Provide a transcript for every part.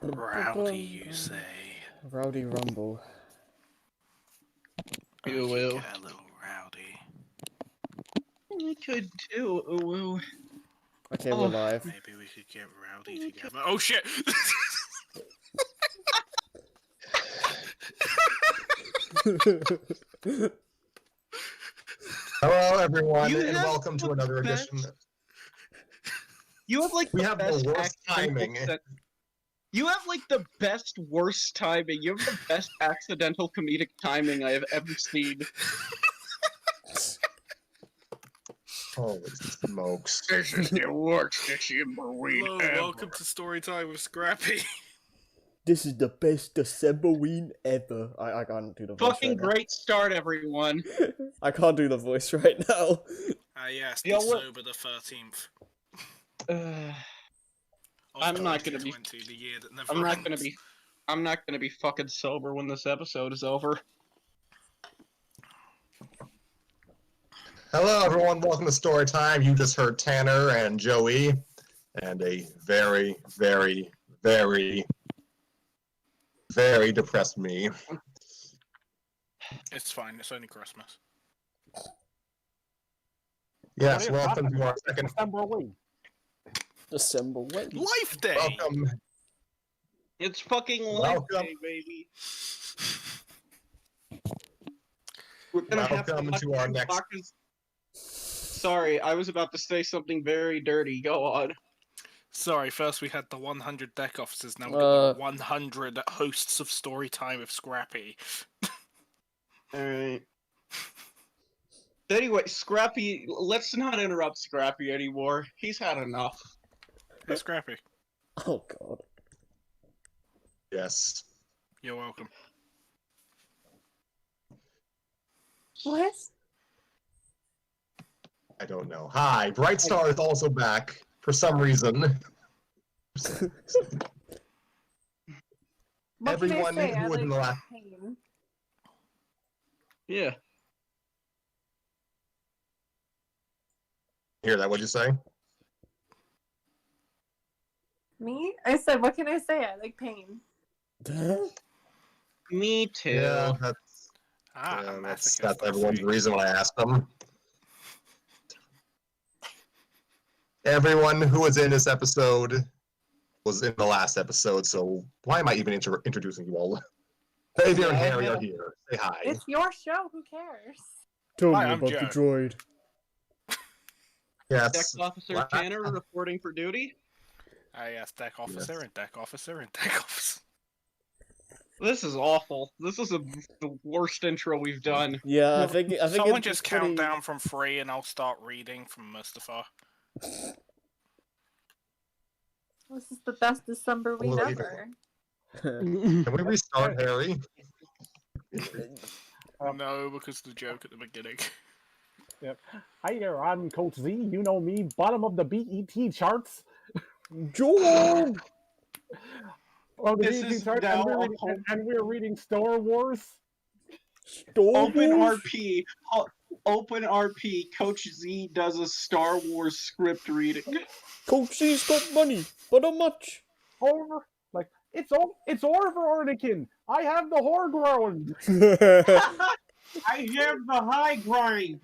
Rowdy, you say? Rowdy Rumble. You will get a little rowdy. We could too. Ooh. Okay, we're live. Maybe we could get rowdy together. Oh shit! Hello, everyone, You and have welcome to the another best- edition. You have like We the have the best worst accidental timing. You have like the best worst timing. You have the best accidental comedic timing I have ever seen. Holy smokes. This is the worst December week Hello, ever. welcome to Storytime with Scrappy. This is the best Decemberween ever. I can't do the voice Fucking right now. great start, everyone. I can't do the voice right now. Ah yes, Yo, what- December the 13th. I'm not gonna be- 2020, the year that never I'm not ends. gonna be. I'm not gonna be fucking sober when this episode is over. Hello, everyone, welcome to Storytime. You just heard Tanner and Joey, and a very, very, very, very depressed me. It's fine, it's only Christmas. Yes, welcome to our second. December when? Life Day! Welcome. It's fucking Life Welcome. Day, baby. We're gonna have Welcome watch to our two next- boxes. Sorry, I was about to say something very dirty. Go on. Sorry, first we had the 100 deck officers, now we've got the 100 hosts of Storytime with Scrappy. Alright. Anyway, Scrappy, let's not interrupt Scrappy anymore. He's had enough. Hey Scrappy, Oh god. Yes. you're welcome. What? I don't know. Hi, Bright Star is also back for some reason. What Everyone can I say? who was in the last. pain. Yeah. Hear that? What'd you say? Me? I said, what can I say? I like pain. Me too. Yeah, that's Ah, that's masochist, I everyone's see. reason when I asked them. Everyone who was in this episode was in the last episode, so why am I even introducing you all? Xavier and Yeah, Harry yeah. are here. Say hi. It's your show. Who cares? Tell Hi, me I'm about Joe. the droid. Yes. Dex Officer What? Tanner reporting for duty. Ah yes, deck officer Yes. and deck officer and deck officer. This is awful. This is the worst intro we've done. Yeah, I think Someone it's just pretty... count down from 3 and I'll start reading from Mustafa. This is the best December week Well, ever. Can we restart, Harry? No, because the joke at the beginning. Yep. Hi there, I'm Coach Z. You know me, bottom of the BET charts. Joel! Oh, the This BET is charts, now and a whole- we're reading Star Wars. Open Wars? RP. Open RP. Coach Z does a Star Wars script reading. Coach C's got money, but how much? Over, like it's over, Anakin. I have the whore ground. I have the high grind.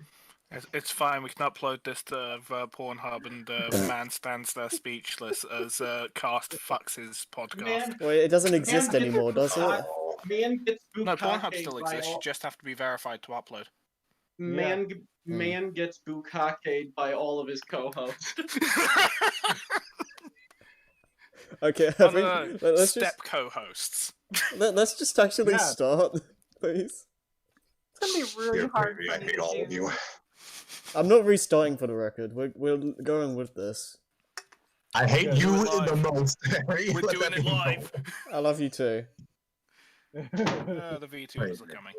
It's fine, we can upload this to Pornhub and man stands there speechless as Cast fucks his podcast. Man, Wait, it doesn't exist Man, anymore, does it? man gets No, Pornhub bukkake still by exists, you all- just have to be verified to upload. Man gets bukkake by all of his co-hosts. Okay, I Oh, think no, let's Step co-hosts. let's just actually Yeah. start, please. It's gonna be really Dear hard Harry, for I me hate to all do. of you. I'm not restarting for the record. We're going with this. I hate Okay, you do it the live. most, Harry. We're Let doing that it be known. live. I love you too. The VTubers are coming.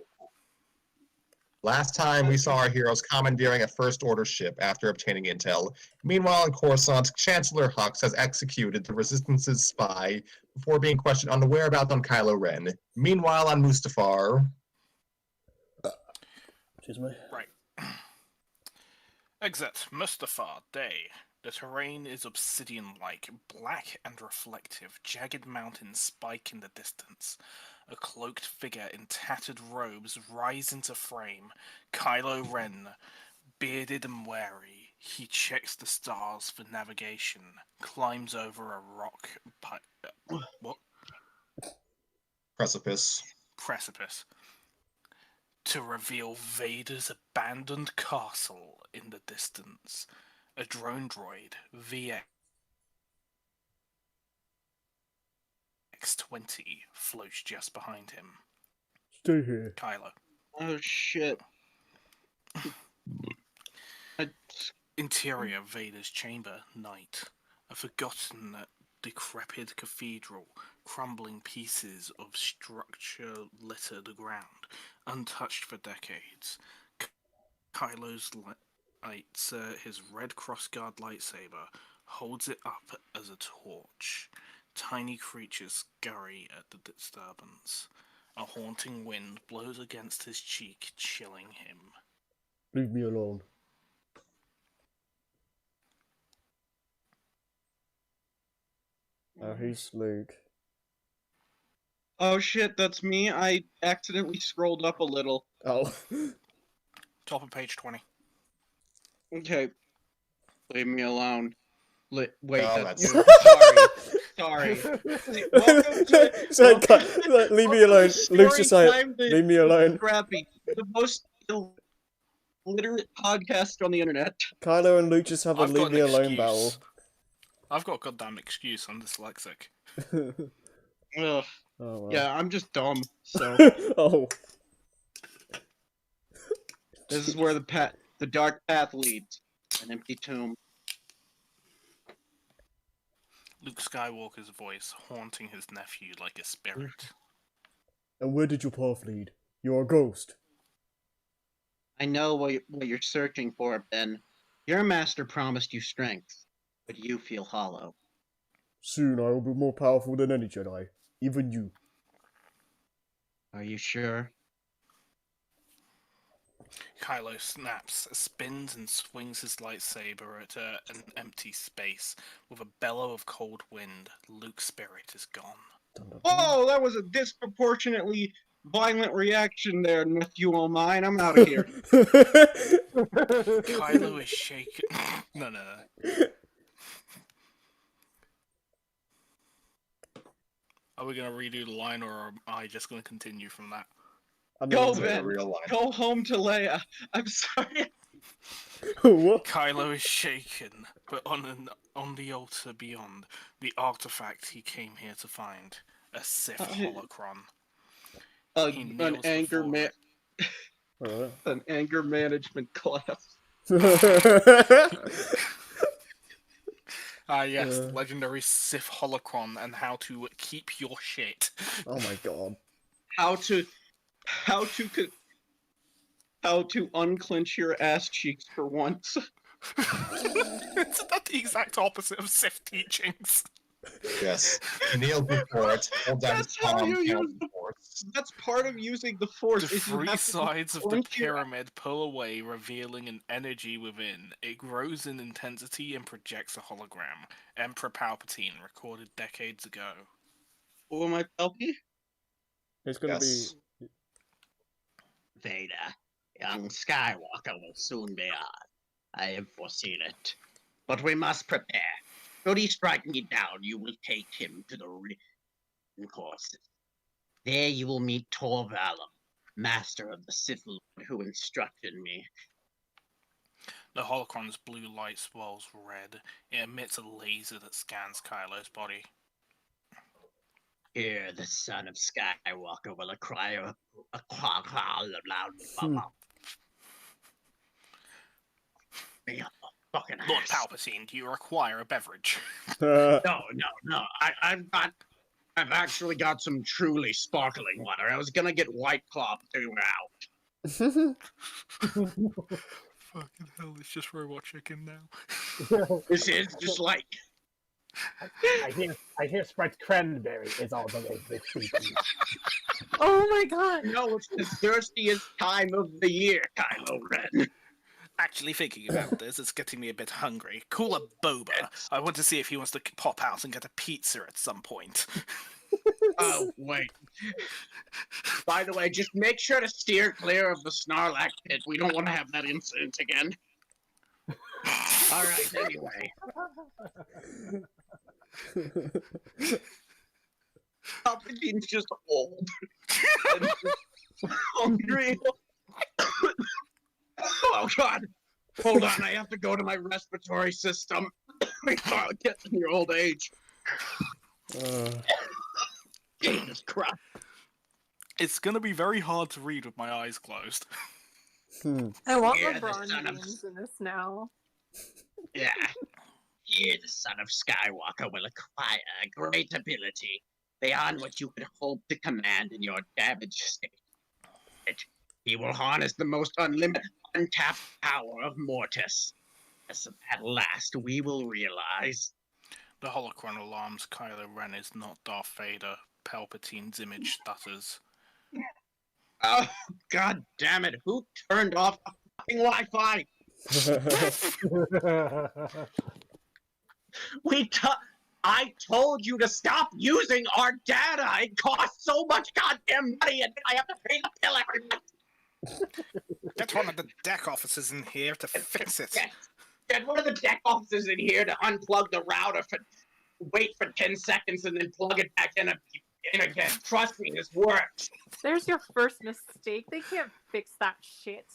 Last time we saw our heroes commandeering a First Order ship after obtaining intel. Meanwhile, in Coruscant, Chancellor Hux has executed the Resistance's spy before being questioned on the whereabouts on Kylo Ren. Meanwhile, on Mustafar, Excuse me. Right. Exit Mustafa Day. The terrain is obsidian-like, black and reflective. Jagged mountains spike in the distance. A cloaked figure in tattered robes rise into frame. Kylo Ren, bearded and wary, he checks the stars for navigation, climbs over a rock what? Precipice to reveal Vader's abandoned castle in the distance. A drone droid, VX-20, floats just behind him. Stay here. Kylo. Oh shit. Interior Vader's chamber, night. A forgotten, decrepit cathedral, crumbling pieces of structure litter the ground, untouched for decades. Kylo's lights his red crossguard lightsaber, holds it up as a torch. Tiny creatures scurry at the disturbance. A haunting wind blows against his cheek, chilling him. Leave me alone. He's Luke. Oh shit, that's me. I accidentally scrolled up a little. Oh. Top of page 20. Okay. Leave me alone. Wait, Oh, that's... Sorry. Leave me alone. Luke's just like, leave me alone. Scrappy, the most illiterate podcast on the internet. Kylo and Luke just have a leave me alone battle. I've got a goddamn excuse, I'm dyslexic. Ugh. Oh, well. Yeah, I'm just dumb, so... Oh. This is where the dark path leads. An empty tomb. Luke Skywalker's voice haunting his nephew like a spirit. And where did your path lead? You're a ghost. I know what you're searching for, Ben. Your master promised you strength, but you feel hollow. Soon I will be more powerful than any Jedi. Even you. Are you sure? Kylo snaps, spins and swings his lightsaber at an empty space. With a bellow of cold wind, Luke's spirit is gone. Oh, that was a disproportionately violent reaction there, nephew of mine. I'm out of here. Kylo is shaken. No. Are we going to redo the line, or am I just going to continue from that? Go, Ben. Go home to Leia. I'm sorry. What? Kylo is shaken, but on the altar beyond, the artifact he came here to find, a Sith holocron. An anger management class. Yes, legendary Sith holocron and how to keep your shit. Oh my god. How to unclench your ass cheeks for once. Isn't that the exact opposite of Sith teachings? Yes. Kneel before it. Hold down his palm. That's part of using the Force. The three sides of the pyramid pull away, revealing an energy within. It grows in intensity and projects a hologram. Emperor Palpatine, recorded decades ago. Oh, my Palpy? It's gonna be... Vader, young Skywalker will soon be on. I have foreseen it. But we must prepare. Should he strike me down, you will take him to the written courses. There you will meet Tor Valum, master of the Sith Lord who instructed me. The holocron's blue light swirls red. It emits a laser that scans Kylo's body. Here, the son of Skywalker will acquire a fucking Lord Palpatine, do you require a beverage? No. I've actually got some truly sparkling water. I was gonna get White Claw, but they were out. Fucking hell, it's just robot chicken now. This is just like... I hear Sprite Cranberry is all the way this season. Oh my god! No, it's the thirstiest time of the year, Kylo Ren. Actually, thinking about this, it's getting me a bit hungry. Call up Boba. I want to see if he wants to pop out and get a pizza at some point. Oh, wait. By the way, just make sure to steer clear of the Snarlack pit. We don't want to have that incident again. Alright, anyway. Palpatine's just old. And just hungry. Oh, God. Hold on, I have to go to my respiratory system. Before I get to your old age. Jesus Christ. It's gonna be very hard to read with my eyes closed. I want Yeah, the LeBron son of- memes in this now. Yeah. Here, the son of Skywalker will acquire a great ability beyond what you could hope to command in your damaged state. He will harness the most unlimited, untapped power of Mortis. As at last we will realize. The holocron alarms Kylo Ren is not Darth Vader. Palpatine's image stutters. Oh, God damn it! Who turned off the fucking Wi-Fi? I told you to stop using our data. It costs so much goddamn money, and I have to pay the bill every month. Get one of the deck officers in here to fix it. Get one of the deck officers in here to unplug the router for wait for 10 seconds and then plug it back in again. Trust me, this works. There's your first mistake. They can't fix that shit.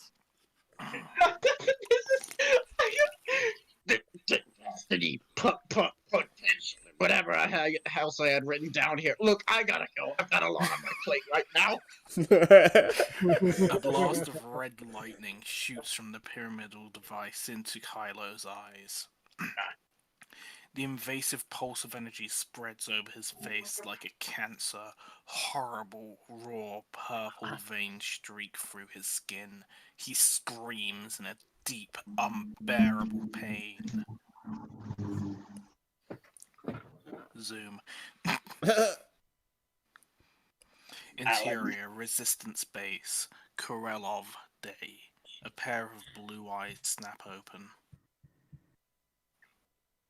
Destiny, potential, whatever else I had written down here. Look, I gotta go. I've got a lot on my plate right now. A blast of red lightning shoots from the pyramidal device into Kylo's eyes. The invasive pulse of energy spreads over his face like a cancer. Horrible, raw, purple veins streak through his skin. He screams in a deep, unbearable pain. Zoom. Interior, Resistance Base, Korelov Day. A pair of blue eyes snap open.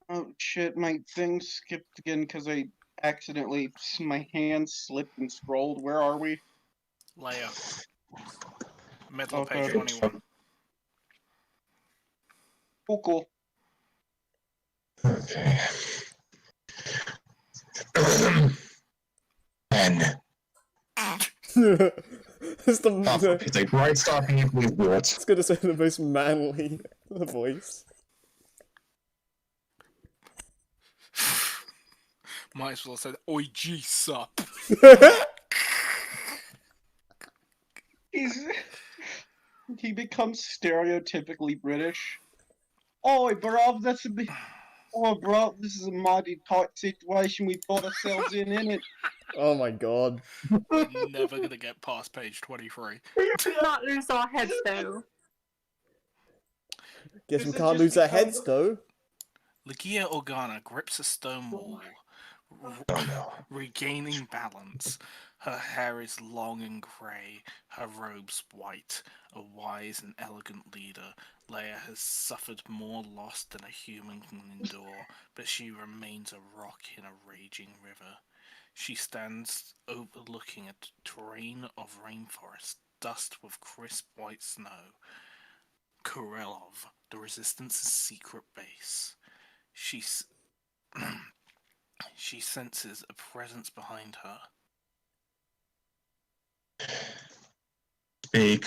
Oh shit, my thing skipped again because I accidentally, my hand slipped and scrolled. Where are we? Leia. Middle of Okay. page 21. Cool. Okay. And It's the, it's a bright star being blue. it's gonna say the most manly voice. Might as well have said, Oi G sup. He becomes stereotypically British. Oh, bruv, that's a bit. Oh, bro, this is a mighty tight situation we've got ourselves in it? Oh my god. We're never gonna get past page 23. We cannot lose our heads though. Guess Is we it can't just lose our because- heads though. Legia Organa grips a stone wall, Oh no. regaining balance. Her hair is long and grey, her robes white. A wise and elegant leader, Leia has suffered more loss than a human can endure, but she remains a rock in a raging river. She stands overlooking a terrain of rainforest, dust with crisp white snow. Korelov, the Resistance's secret base. She senses a presence behind her. Speak.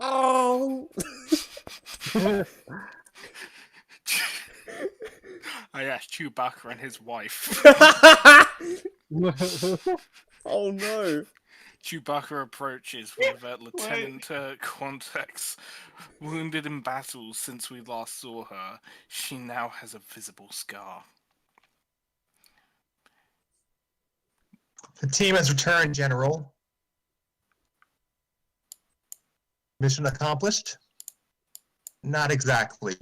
Oh. I asked Chewbacca and his wife. Oh no. Chewbacca approaches with Lieutenant Quantex. Wounded in battle since we last saw her, she now has a visible scar. The team has returned, General. Mission accomplished? Not exactly.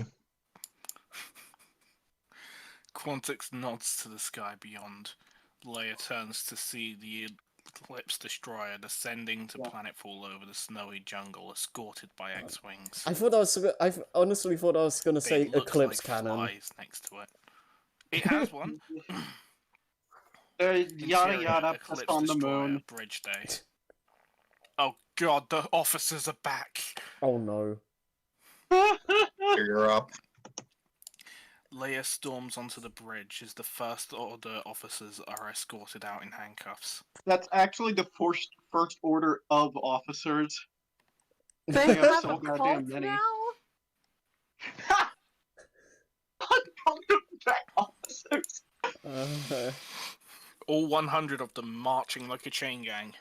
Quantex nods to the sky beyond. Leia turns to see the Eclipse Destroyer descending to planetfall over the snowy jungle, escorted by X-wings. I honestly thought I was gonna They say look Eclipse like Cannon. flies next to it. It has one. Yada Interior, yada, pest Eclipse on the Destroyer, moon. bridge day. Oh god, the officers are back. Oh no. You're up. Leia storms onto the bridge as the First Order officers are escorted out in handcuffs. That's actually the first order of officers. They have have so a goddamn cult many. now? Officers. All 100 of them marching like a chain gang.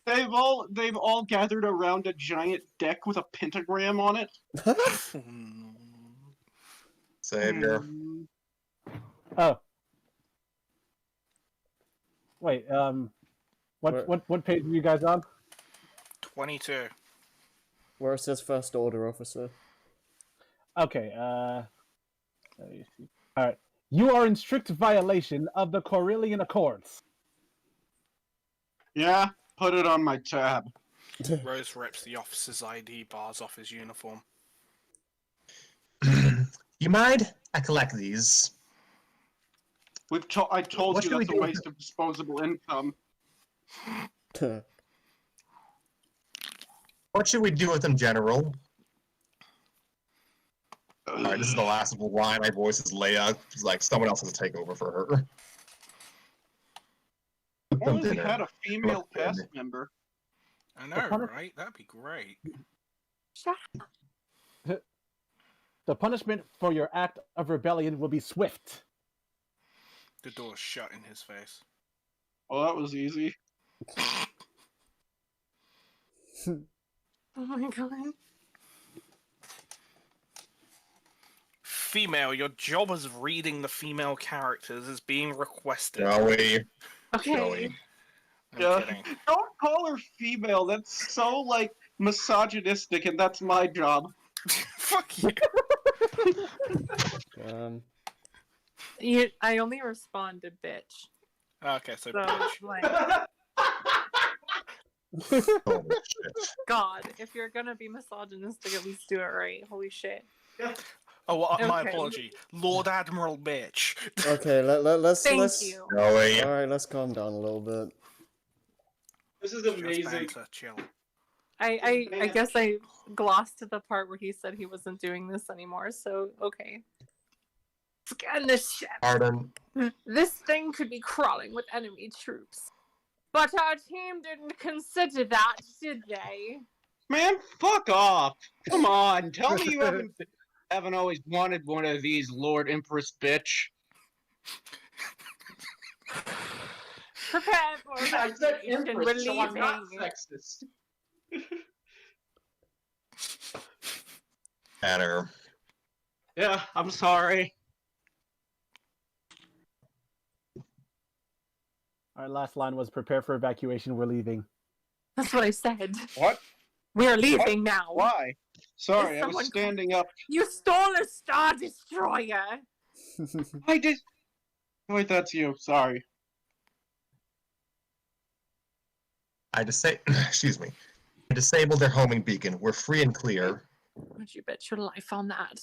They've all gathered around a giant deck with a pentagram on it. Savior. Hmm. Oh. Wait, Where- what page are you guys on? 22. Where it says First Order Officer. Okay, let me see. Alright. You are in strict violation of the Corellian Accords. Yeah, put it on my tab. Rose rips the officer's ID bars off his uniform. You mind? I collect these. I told What you should we that's a do? waste of disposable income. What should we do with them, General? Alright, this is the last line. My voice is Leia. It's like someone else has to take over for her. Only we dinner. had a female Look good. cast member. I know, right? That'd be great. Shut The punishment for your act of rebellion will be swift. The door's shut in his face. Oh, that was easy. Oh my god. Female, your job as reading the female characters is being requested. Joey. Okay. Joey. I'm Yeah. kidding. Don't call her female. That's so like misogynistic, and that's my job. Fuck you. I only responded, bitch. Okay, so So, bitch. like, Oh, shit. God, if you're gonna be misogynistic, at least do it right. Holy shit. Oh, well, my Okay. apology. Lord Admiral bitch. Okay, let's Thank let's. you. Joey. All right, let's calm down a little bit. This is Just amazing. banter, chill. I guess I glossed the part where he said he wasn't doing this anymore, so okay. Scan this ship. Pardon. This thing could be crawling with enemy troops. But our team didn't consider that, did they? Man, fuck off. Come on, tell me you haven't always wanted one of these, Lord Empress bitch. Prepare for I said evacuation. Empress, We're so I'm not leaving. sexist. Banner. Yeah, I'm sorry. Our last line was prepare for evacuation, we're leaving. That's what I said. What? We're leaving now. Why? Sorry, Is I was someone standing up. You stole a Star Destroyer. I did. Wait, that's you. Sorry. Excuse me. I disabled their homing beacon. We're free and clear. Would you bet your life on that?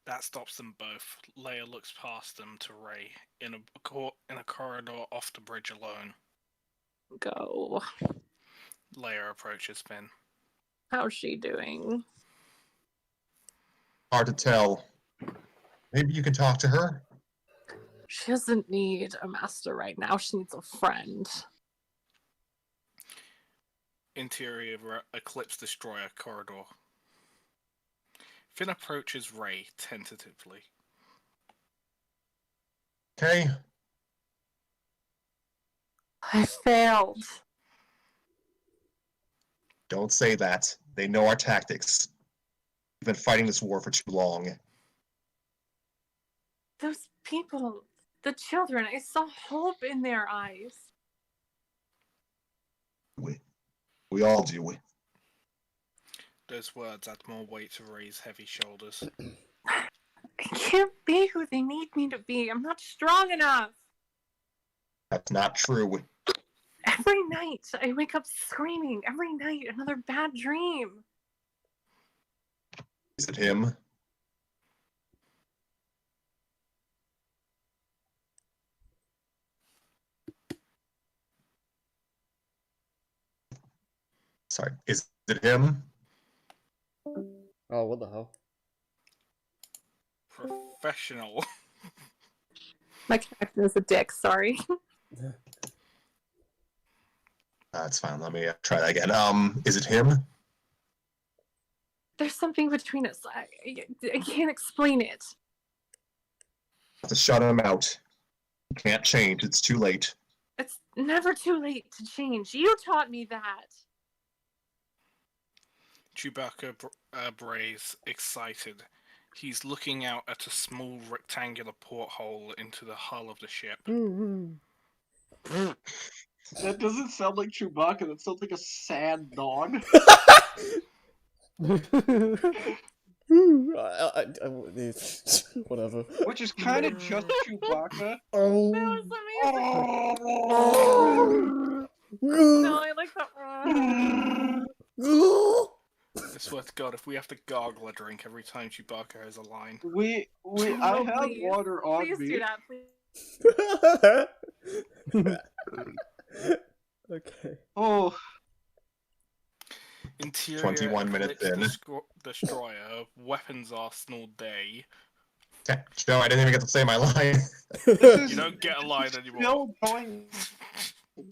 That stops them both. Leia looks past them to Rey in a corridor off the bridge alone. Go. Leia approaches Finn. How's she doing? Hard to tell. Maybe you can talk to her? She doesn't need a master right now. She needs a friend. Interior Eclipse Destroyer corridor. Finn approaches Rey tentatively. Okay. I failed. Don't say that. They know our tactics. We've been fighting this war for too long. Those people, the children, I saw hope in their eyes. We all do. Those words add more weight to Rey's heavy shoulders. I can't be who they need me to be. I'm not strong enough. That's not true. Every night I wake up screaming. Every night another bad dream. Is it him? Sorry, is it him? Oh, what the hell? Professional. My character is a dick, sorry. That's fine. Let me try that again. Is it him? There's something between us. I can't explain it. Have to shut him out. You can't change. It's too late. It's never too late to change. You taught me that. Chewbacca brays, excited. He's looking out at a small rectangular porthole into the hull of the ship. That doesn't sound like Chewbacca. That sounds like a sad dog. Whatever. Which is kind of just Chewbacca. Oh. That was amazing. No, I like that. I swear to God, if we have to gargle a drink every time Chewbacca has a line. I Oh, have please. water on Please me. do that, please. Okay. Oh, Interior 21 minutes Eclipse in. Destroyer, weapons arsenal day. Joe, I didn't even get to say my line. You don't get a line anymore. still going.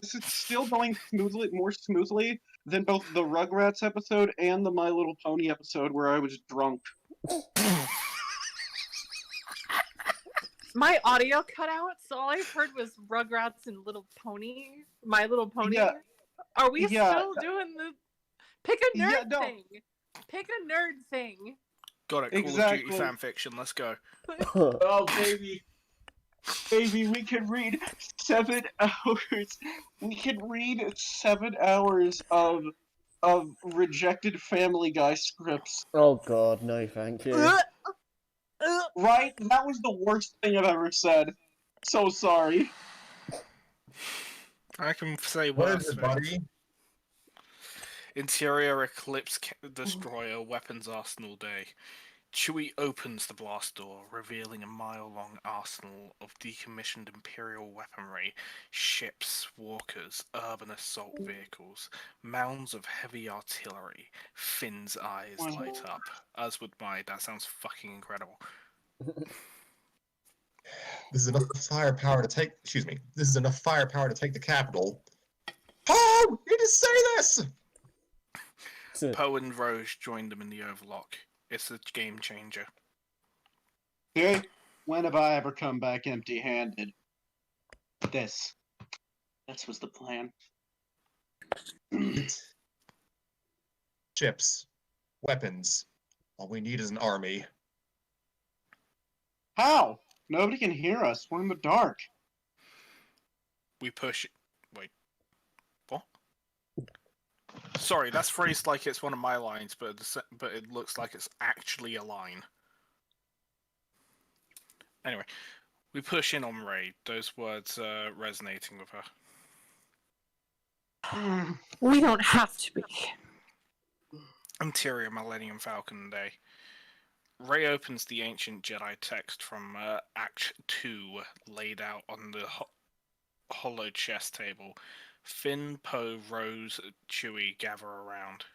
This is still going smoothly, more smoothly than both the Rugrats episode and the My Little Pony episode where I was drunk. My audio cut out, so all I heard was Rugrats and Little Pony. My Little Pony. Yeah. Are we Yeah. still doing the pick a nerd Yeah, no. thing? Pick a nerd thing. Got it, Call of Exactly. Duty fanfiction, let's go. Oh, baby. Baby, we could read 7 hours. We could read 7 hours of rejected Family Guy scripts. Oh god, no, thank you. Right? That was the worst thing I've ever said. So sorry. I can say What worse is it, things. buddy? Interior Eclipse Destroyer, weapons arsenal day. Chewie opens the blast door, revealing a mile-long arsenal of decommissioned Imperial weaponry, ships, walkers, urban assault vehicles, mounds of heavy artillery. Finn's eyes light up, as would mine. That sounds fucking incredible. This is enough firepower to take. Excuse me. This is enough firepower to take the capital. Oh, you just say this. Poe and Rose joined them in the overlock. It's a game changer. Okay, when have I ever come back empty-handed? This was the plan. Ships, weapons. All we need is an army. How? Nobody can hear us. We're in the dark. We push. Wait. What? Sorry, that's phrased like it's one of my lines, but it looks like it's actually a line. Anyway, we push in on Raid. Those words resonating with her. We don't have to be. Interior Millennium Falcon Day. Rey opens the ancient Jedi text from Act 2, laid out on the hollow chess table. Finn, Poe, Rose, Chewie gather around.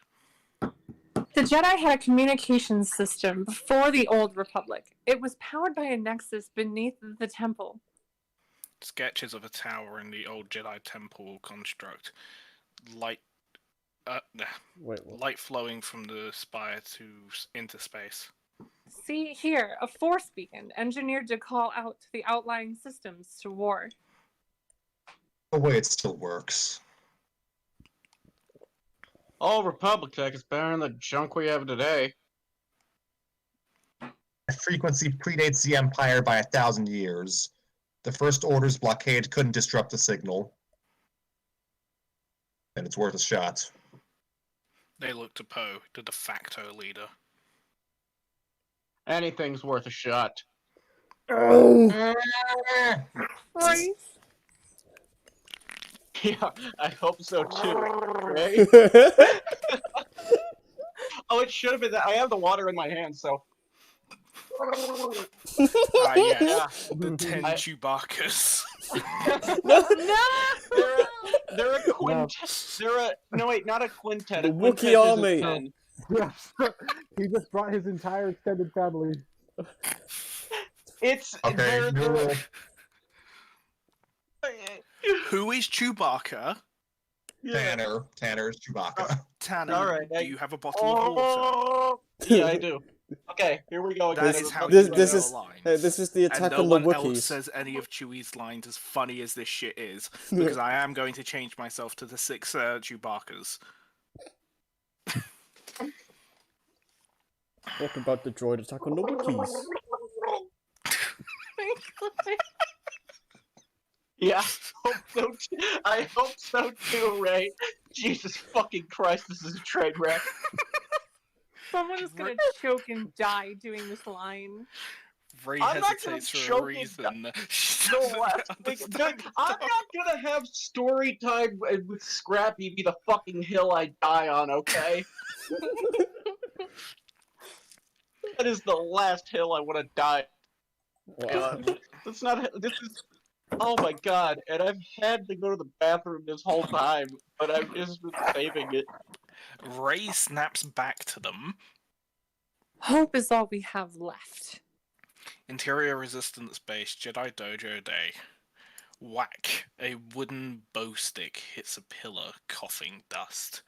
The Jedi had a communications system before the Old Republic. It was powered by a nexus beneath the temple. Sketches of a tower in the old Jedi temple construct. Light light flowing from the spire into space. See here, a force beacon engineered to call out the outlying systems to war. The way it still works. All Republic tech is better than the junk we have today. That frequency predates the Empire by 1,000 years. The First Order's blockade couldn't disrupt the signal. And it's worth a shot. They look to Poe, the de facto leader. Anything's worth a shot. Oh! Right? Yeah, I hope so too. Right? Oh, it should have been that. I have the water in my hand, so. Ah, yes, Yeah. the 10 I- Chewbaccas. No. They're a quintet. No wait, not a quintet. The A quintet Wookiee is army. a 10. Yes. He just brought his entire extended family. It's Okay, they're new rule. Who is Chewbacca? yeah. Tanner's Chewbacca. Tanner, All right, do you have a bottle of water? Oh, yeah, I do. Okay, here we go again. That is how This- you this know is- lines. this is the And attack no on the one else Wookiees. says any of Chewie's lines as funny as this shit is, because I am going to change myself to the 6 Chewbaccas. Talking about the droid attack on the Wookiees. Yeah, I hope so too, Ray. Jesus fucking Christ, this is a train wreck. Someone is gonna choke and die doing this line. Ray I'm not gonna hesitates for choke a and reason. She The doesn't last thing, understand I'm not gonna have story time with Scrappy be the fucking hill I die on, okay? That is the last hill I want to die. God, that's not. This is. Oh my god! And I've had to go to the bathroom this whole time, but I've just been saving it. Ray snaps back to them. Hope is all we have left. Interior resistance base, Jedi Dojo Day. Whack. A wooden bow stick hits a pillar, coughing dust.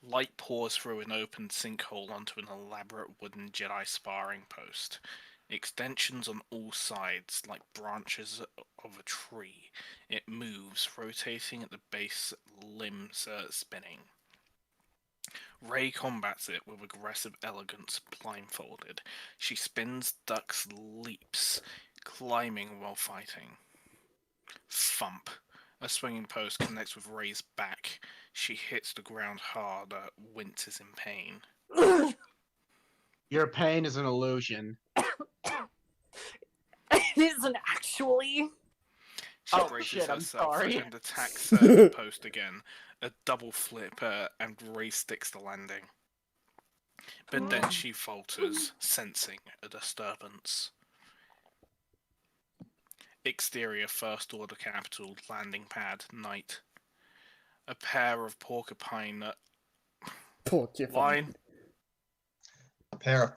Light pours through an open sinkhole onto an elaborate wooden Jedi sparring post. Extensions on all sides, like branches of a tree. It moves, rotating at the base limbs spinning. Rey combats it with aggressive elegance, blindfolded. She spins, ducks, leaps, climbing while fighting. Thump. A swinging post connects with Rey's back. She hits the ground hard, winces in pain. Your pain is an illusion. It isn't actually. She Oh, braces shit, I'm herself sorry. and attacks the post again. A double flip, and Rey sticks the landing. But then she falters, sensing a disturbance. Exterior First Order Capital landing pad, night. A pair of porcupine line. A pair of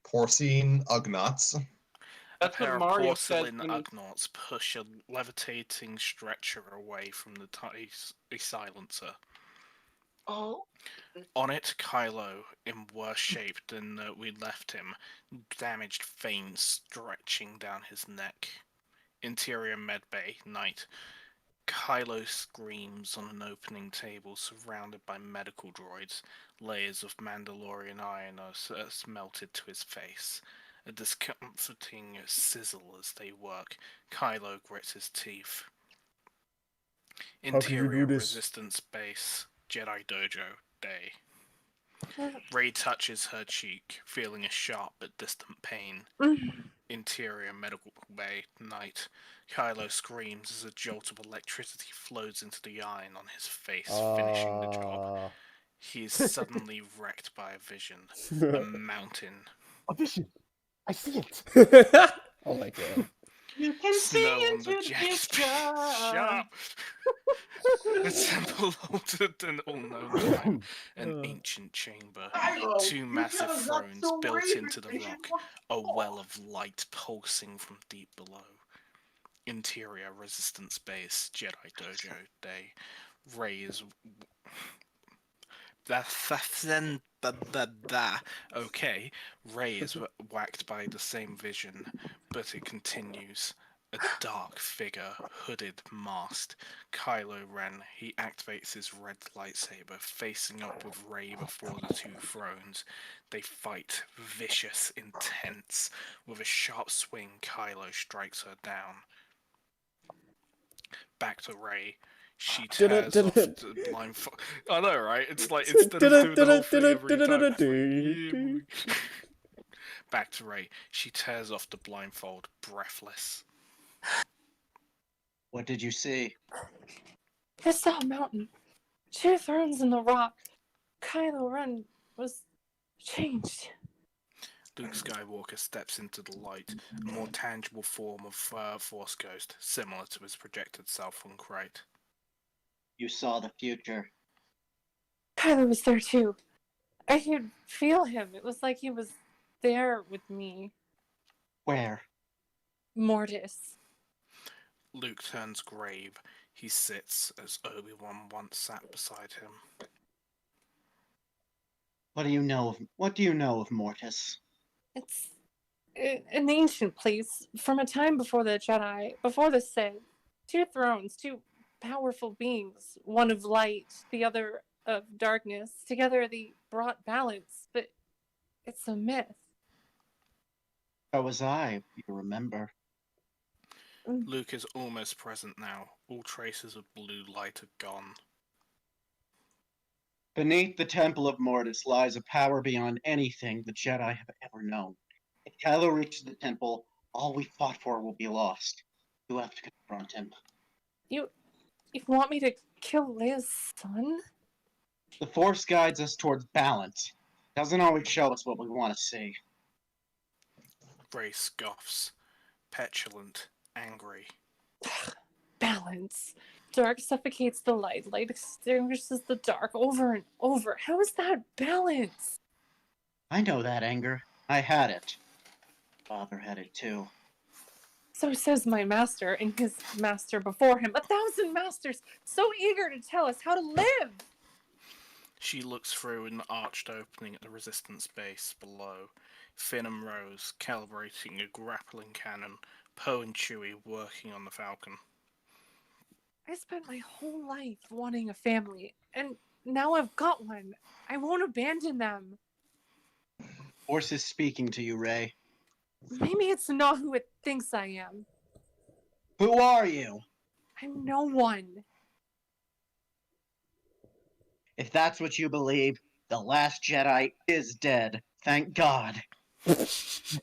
porcine ugnots. A That's pair what of Mario said. porcelain ugnaughts push a levitating stretcher away from the silencer. Oh. On it, Kylo, in worse shape than we left him, damaged veins stretching down his neck. Interior medbay, night. Kylo screams on an opening table surrounded by medical droids. Layers of Mandalorian iron are melted to his face. A discomforting sizzle as they work. Kylo grits his teeth. How can you Interior do this? Resistance Base, Jedi Dojo Day. Rey touches her cheek, feeling a sharp but distant pain. Interior Medical Bay, night. Kylo screams as a jolt of electricity flows into the iron on his face, finishing the job. He is suddenly wrecked by a vision. A mountain. A vision. I see it. Oh my god. You can Snow see on into the the jet future. Shut up! A temple older than all known time. An ancient chamber. Two massive thrones built into the rock. A well of light pulsing from deep below. Interior Resistance Base, Jedi Dojo Day. Rey is... Okay, Rey is whacked by the same vision, but it continues. A dark figure, hooded, masked. Kylo Ren, he activates his red lightsaber, facing up with Rey before the two thrones. They fight, vicious, intense. With a sharp swing, Kylo strikes her down. Back to Rey. She tears off the blindfold. I know, right? It's like instead of doing the whole thing every time. It's like, back to Rey. She tears off the blindfold, breathless. What did you see? I saw a mountain, 2 thrones in the rock. Kylo Ren was changed. Luke Skywalker steps into the light, a more tangible form of Force Ghost, similar to his projected self on Crate. You saw the future. Kylo was there too. I could feel him. It was like he was there with me. Where? Mortis. Luke turns grave. He sits as Obi-Wan once sat beside him. What do you know of Mortis? It's an ancient place from a time before the Jedi, before the Sith. 2 thrones, 2 powerful beings, one of light, the other of darkness. Together they brought balance, but it's a myth. So was I, you remember. Luke is almost present now. All traces of blue light are gone. Beneath the Temple of Mortis lies a power beyond anything the Jedi have ever known. If Kylo reaches the temple, all we fought for will be lost. You have to confront him. You want me to kill Leia's son? The Force guides us towards balance. Doesn't always show us what we want to see. Rey scoffs, petulant, angry. Balance. Dark suffocates the light. Light extinguishes the dark over and over. How is that balance? I know that anger. I had it. Father had it too. So says my master and his master before him. 1,000 masters, so eager to tell us how to live. She looks through an arched opening at the resistance base below. Finn and Rose calibrating a grappling cannon. Poe and Chewie working on the Falcon. I spent my whole life wanting a family, and now I've got one. I won't abandon them. Force is speaking to you, Rey. Maybe it's not who it thinks I am. Who are you? I'm no one. If that's what you believe, the last Jedi is dead. Thank God.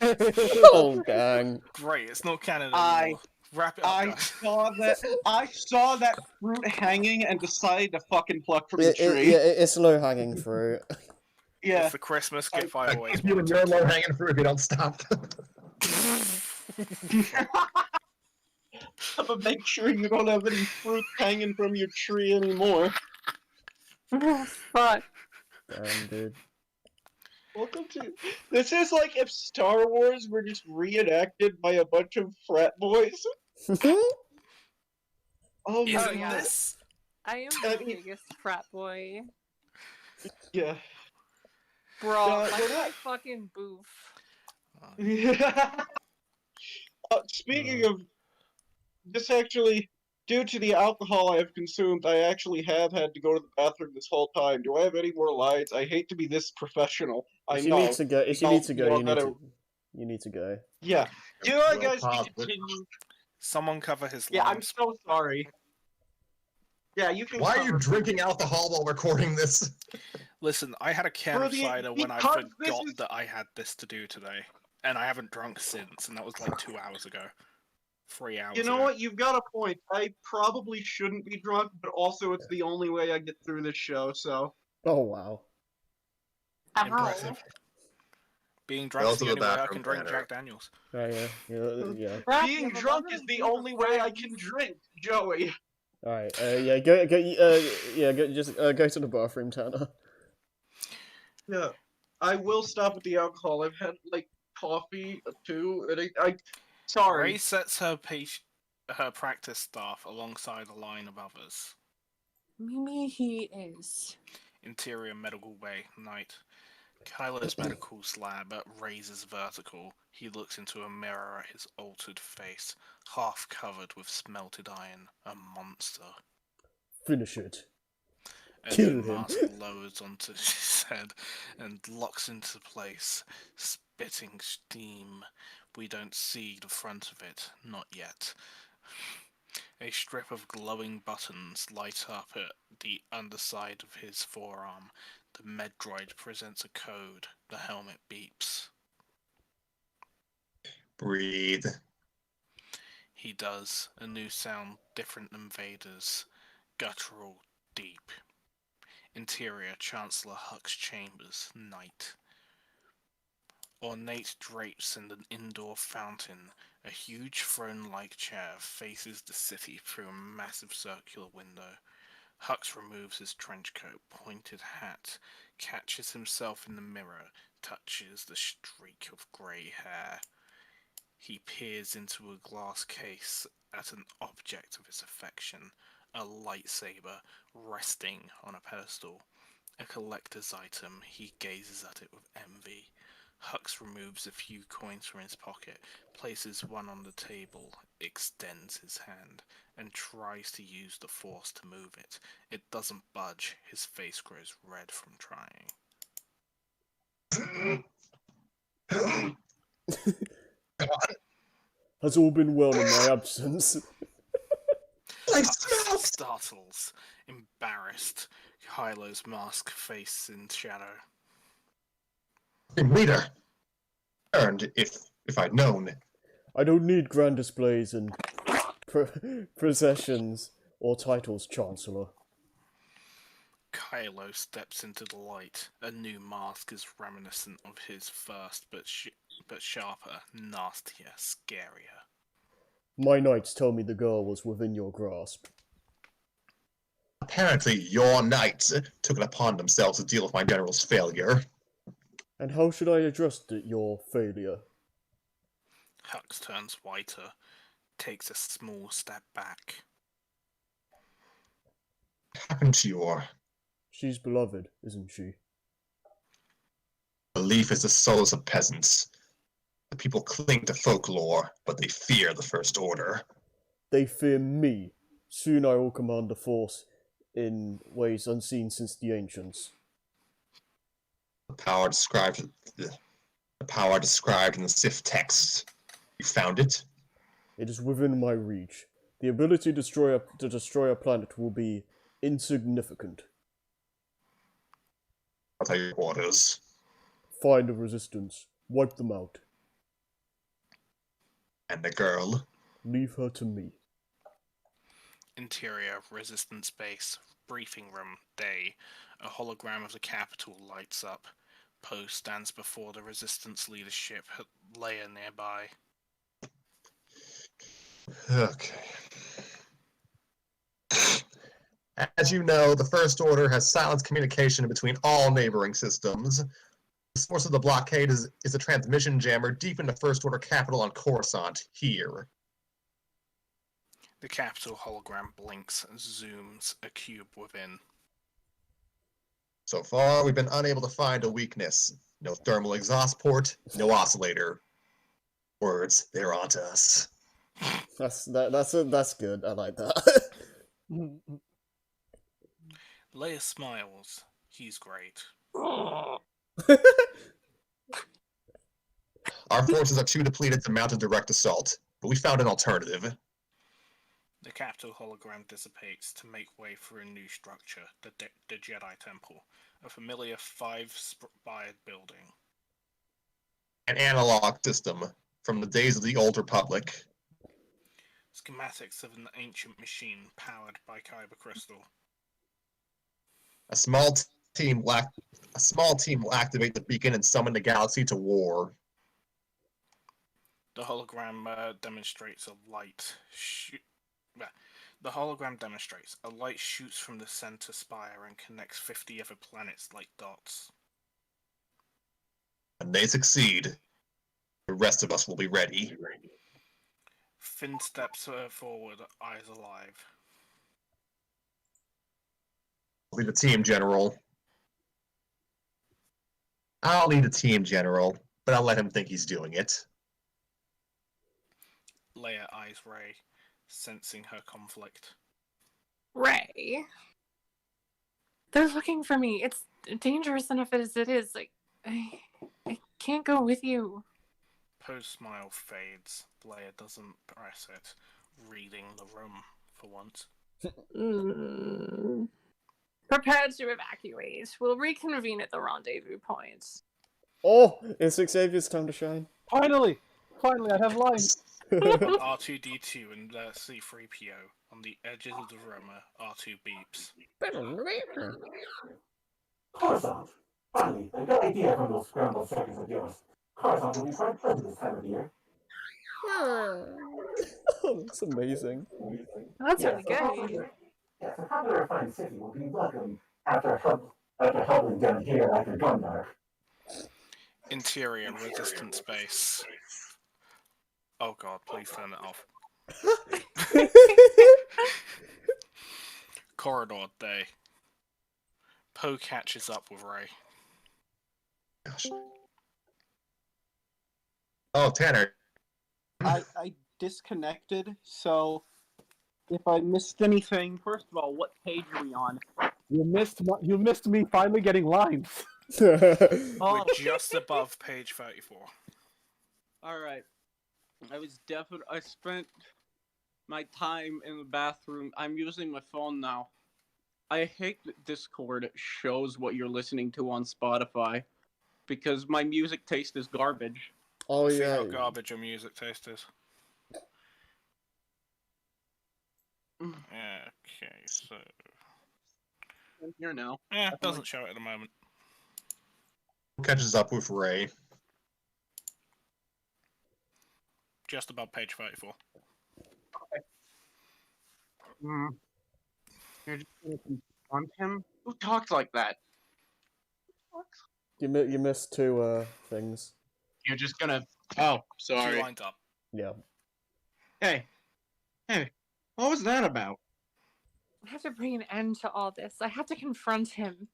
Oh, dang. Great, it's not canon I- anymore. Wrap it up, I guys. saw that fruit hanging and decided to fucking pluck from the tree. Yeah, it's low hanging fruit. Yeah. It's the Christmas gift I I always keep you in your wanted. low hanging fruit if you don't stop. But make sure you don't have any fruit hanging from your tree anymore. Oh, fuck. Damn, dude. Welcome to. This is like if Star Wars were just reenacted by a bunch of frat boys. Oh my Isn't Oh, yeah. god. this? I am I the mean- biggest frat boy. Yeah. Bro, Yeah, like we're my not- fucking boof. Speaking of, this actually, due to the alcohol I have consumed, I actually have had to go to the bathroom this whole time. Do I have any more lines? I hate to be this professional. I If you know. need to go, if you Y'all- need to go, y'all you need gotta- to. You need to go. Yeah. You Well, guys can positive. continue. Someone cover his Yeah, I'm lines. so sorry. Yeah, you can. Why are you cover- drinking alcohol while recording this? Listen, I had a can For of the- cider when I because this forgot is- that I had this to do today. And I haven't drunk since, and that was like 2 hours ago. 3 hours You know ago. what? You've got a point. I probably shouldn't be drunk, but also it's the only way I get through this show, so. Oh wow. Impressive. Being drunk Go is to the the only way I bathroom, can drink Tanner. Jack Daniels. Yeah. Crap, Being you have drunk 11 is the beaver only way I flags. can drink, Joey. Alright, yeah, go to the bathroom, Tanner. Yeah. I will stop with the alcohol. I've had, like, coffee, too, and I sorry. Ray sets her practice staff alongside a line of others. Maybe he is. Interior medical bay, night. Kylo's medical slab raises vertical. He looks into a mirror at his altered face, half covered with smelted iron. A monster. Finish it. A Kill new him. mask lowers onto his head and locks into place, spitting steam. We don't see the front of it, not yet. A strip of glowing buttons light up at the underside of his forearm. The Medroid presents a code. The helmet beeps. Breathe. He does. A new sound different than Vader's. Guttural deep. Interior Chancellor Huck's chambers, night. Ornate drapes and an indoor fountain, a huge throne-like chair faces the city through a massive circular window. Hux removes his trench coat, pointed hat, catches himself in the mirror, touches the streak of grey hair. He peers into a glass case at an object of his affection, a lightsaber resting on a pedestal. A collector's item, he gazes at it with envy. Hux removes a few coins from his pocket, places one on the table, extends his hand, and tries to use the force to move it. It doesn't budge, his face grows red from trying. Has all been well in my absence? Hux startles, embarrassed. Kylo's mask face in shadow. Leader! Earned if I'd known. I don't need grand displays and processions or titles, Chancellor. Kylo steps into the light. A new mask is reminiscent of his first, but sharper, nastier, scarier. My knights tell me the girl was within your grasp. Apparently, your knights took it upon themselves to deal with my general's failure. And how should I address your failure? Hux turns whiter, takes a small step back. What happened to your She's beloved, isn't she? belief is the souls of peasants? The people cling to folklore, but they fear the First Order. They fear me. Soon I will command the Force in ways unseen since the ancients. The power described in the Sith text. You found it? It is within my reach. The ability to destroy a planet will be insignificant. What are your orders? Find the resistance. Wipe them out. And the girl? Leave her to me. Interior, Resistance Base, briefing room, day. A hologram of the Capitol lights up. Poe stands before the Resistance leadership, Leia nearby. Okay. As you know, the First Order has silenced communication between all neighboring systems. The source of the blockade is a transmission jammer deep in the First Order capital on Coruscant, here. The Capitol hologram blinks and zooms a cube within. So far, we've been unable to find a weakness. No thermal exhaust port, no oscillator. Words, they're onto us. That's good. I like that. Leia smiles. He's great. Our forces are too depleted to mount a direct assault, but we found an alternative. The Capitol hologram dissipates to make way for a new structure, the Jedi Temple, a familiar five-spired building. An analog system from the days of the Old Republic. Schematics of an ancient machine powered by kyber crystal. A small team will activate the beacon and summon the galaxy to war. The hologram demonstrates a light. The hologram demonstrates a light shoots from the center spire and connects 50 other planets like dots. When they succeed, the rest of us will be ready. Finn steps forward, eyes alive. I'll lead a team, General. I'll lead a team, General, but I'll let him think he's doing it. Leia eyes Rey, sensing her conflict. Ray. They're looking for me. It's dangerous enough as it is. Like, I can't go with you. Poe's smile fades. Leia doesn't press it, reading the room for once. Prepare to evacuate. We'll reconvene at the rendezvous point. Oh, it's Xavier's time to shine. Finally, I have lines. R2D2 and C3PO On the edges of the room are two beeps. Coruscant! Finally, a good idea from those scrambled seconds of yours. Coruscant will be quite pleasant this time of year. Oh, that's amazing. That's really Yes, the good. popular refined city will be welcome after huddling down here like a gundark. Interior resistance base. Oh god, please turn it off. Corridor day. Poe catches up with Ray. Gosh. Oh, Tanner. I disconnected, so if I missed anything, first of all, what page are we on? You missed me finally getting lines. Oh, We're just above page 34. all right. I spent my time in the bathroom. I'm using my phone now. I hate that Discord shows what you're listening to on Spotify because my music taste is garbage. Oh Let's see yeah. how garbage your music taste is. Okay, so... I'm here now. it doesn't show it at the moment. Who catches up with Ray? Just above page 34. You're just gonna confront him? Who talks like that? You missed two things. You're just gonna. Oh, 2 sorry. lines up. Yeah. Hey, what was that about? I have to bring an end to all this. I have to confront him.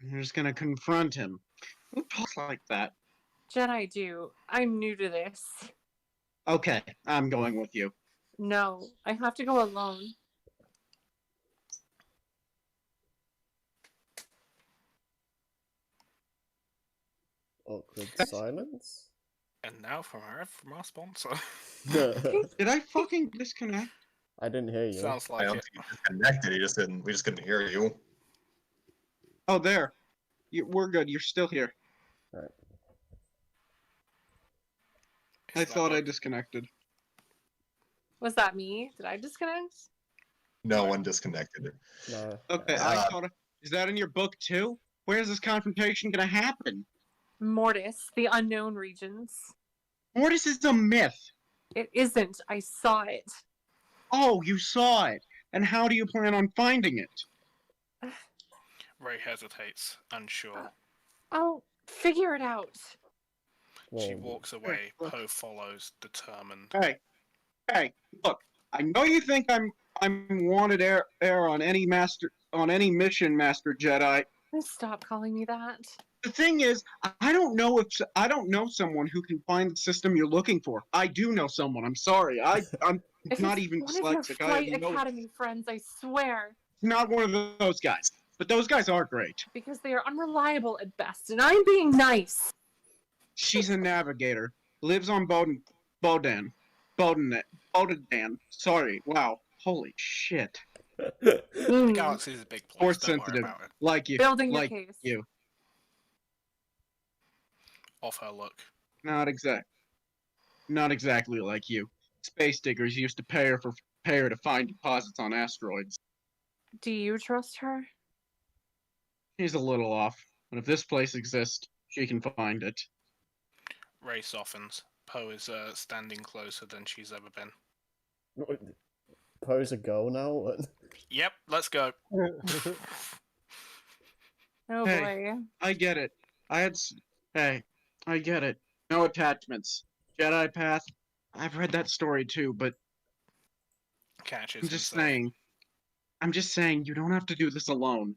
You're just gonna confront him. Who talks like that? Jedi do. I'm new to this. Okay, I'm going with you. No, I have to go alone. Awkward silence. And now from our sponsor. Did I fucking disconnect? I didn't hear you. Sounds I like don't it. think you disconnected. We just couldn't hear you. Oh, there. We're good. You're still here. Is I that thought I what- disconnected. Was that me? Did I disconnect? No one disconnected. No. Okay, I thought. Is that in your book too? Where's this confrontation gonna happen? Mortis, the unknown regions. Mortis is a myth. It isn't. I saw it. Oh, you saw it. And how do you plan on finding it? Ray hesitates, unsure. I'll figure it out. She Whoa. walks away. look. Poe follows, determined. Hey, look. I know you think I'm wanted heir on any mission, Master Jedi. Stop calling me that. The thing is, I don't know someone who can find the system you're looking for. I do know someone. I'm sorry. I'm If not it's even one of your dyslexic. I Flight have no, Academy friends, I swear. not one of those guys. But those guys are great. Because they are unreliable at best, and I'm being nice. She's a navigator. Lives on Bodan. Sorry. Wow. Holy shit. Mm. Galaxy's a big place. Force Don't worry sensitive. about it. Like you. Building your like case. you. Off her look. Not exactly like you. Space diggers used to pay her to find deposits on asteroids. Do you trust her? She's a little off, but if this place exists, she can find it. Ray softens. Poe is standing closer than she's ever been. Poe's a go now? What? Yep, let's go. Oh Hey. boy. I get it. Hey, I get it. No attachments. Jedi path. I've read that story too, but Catches I'm just himself. saying. I'm just saying you don't have to do this alone.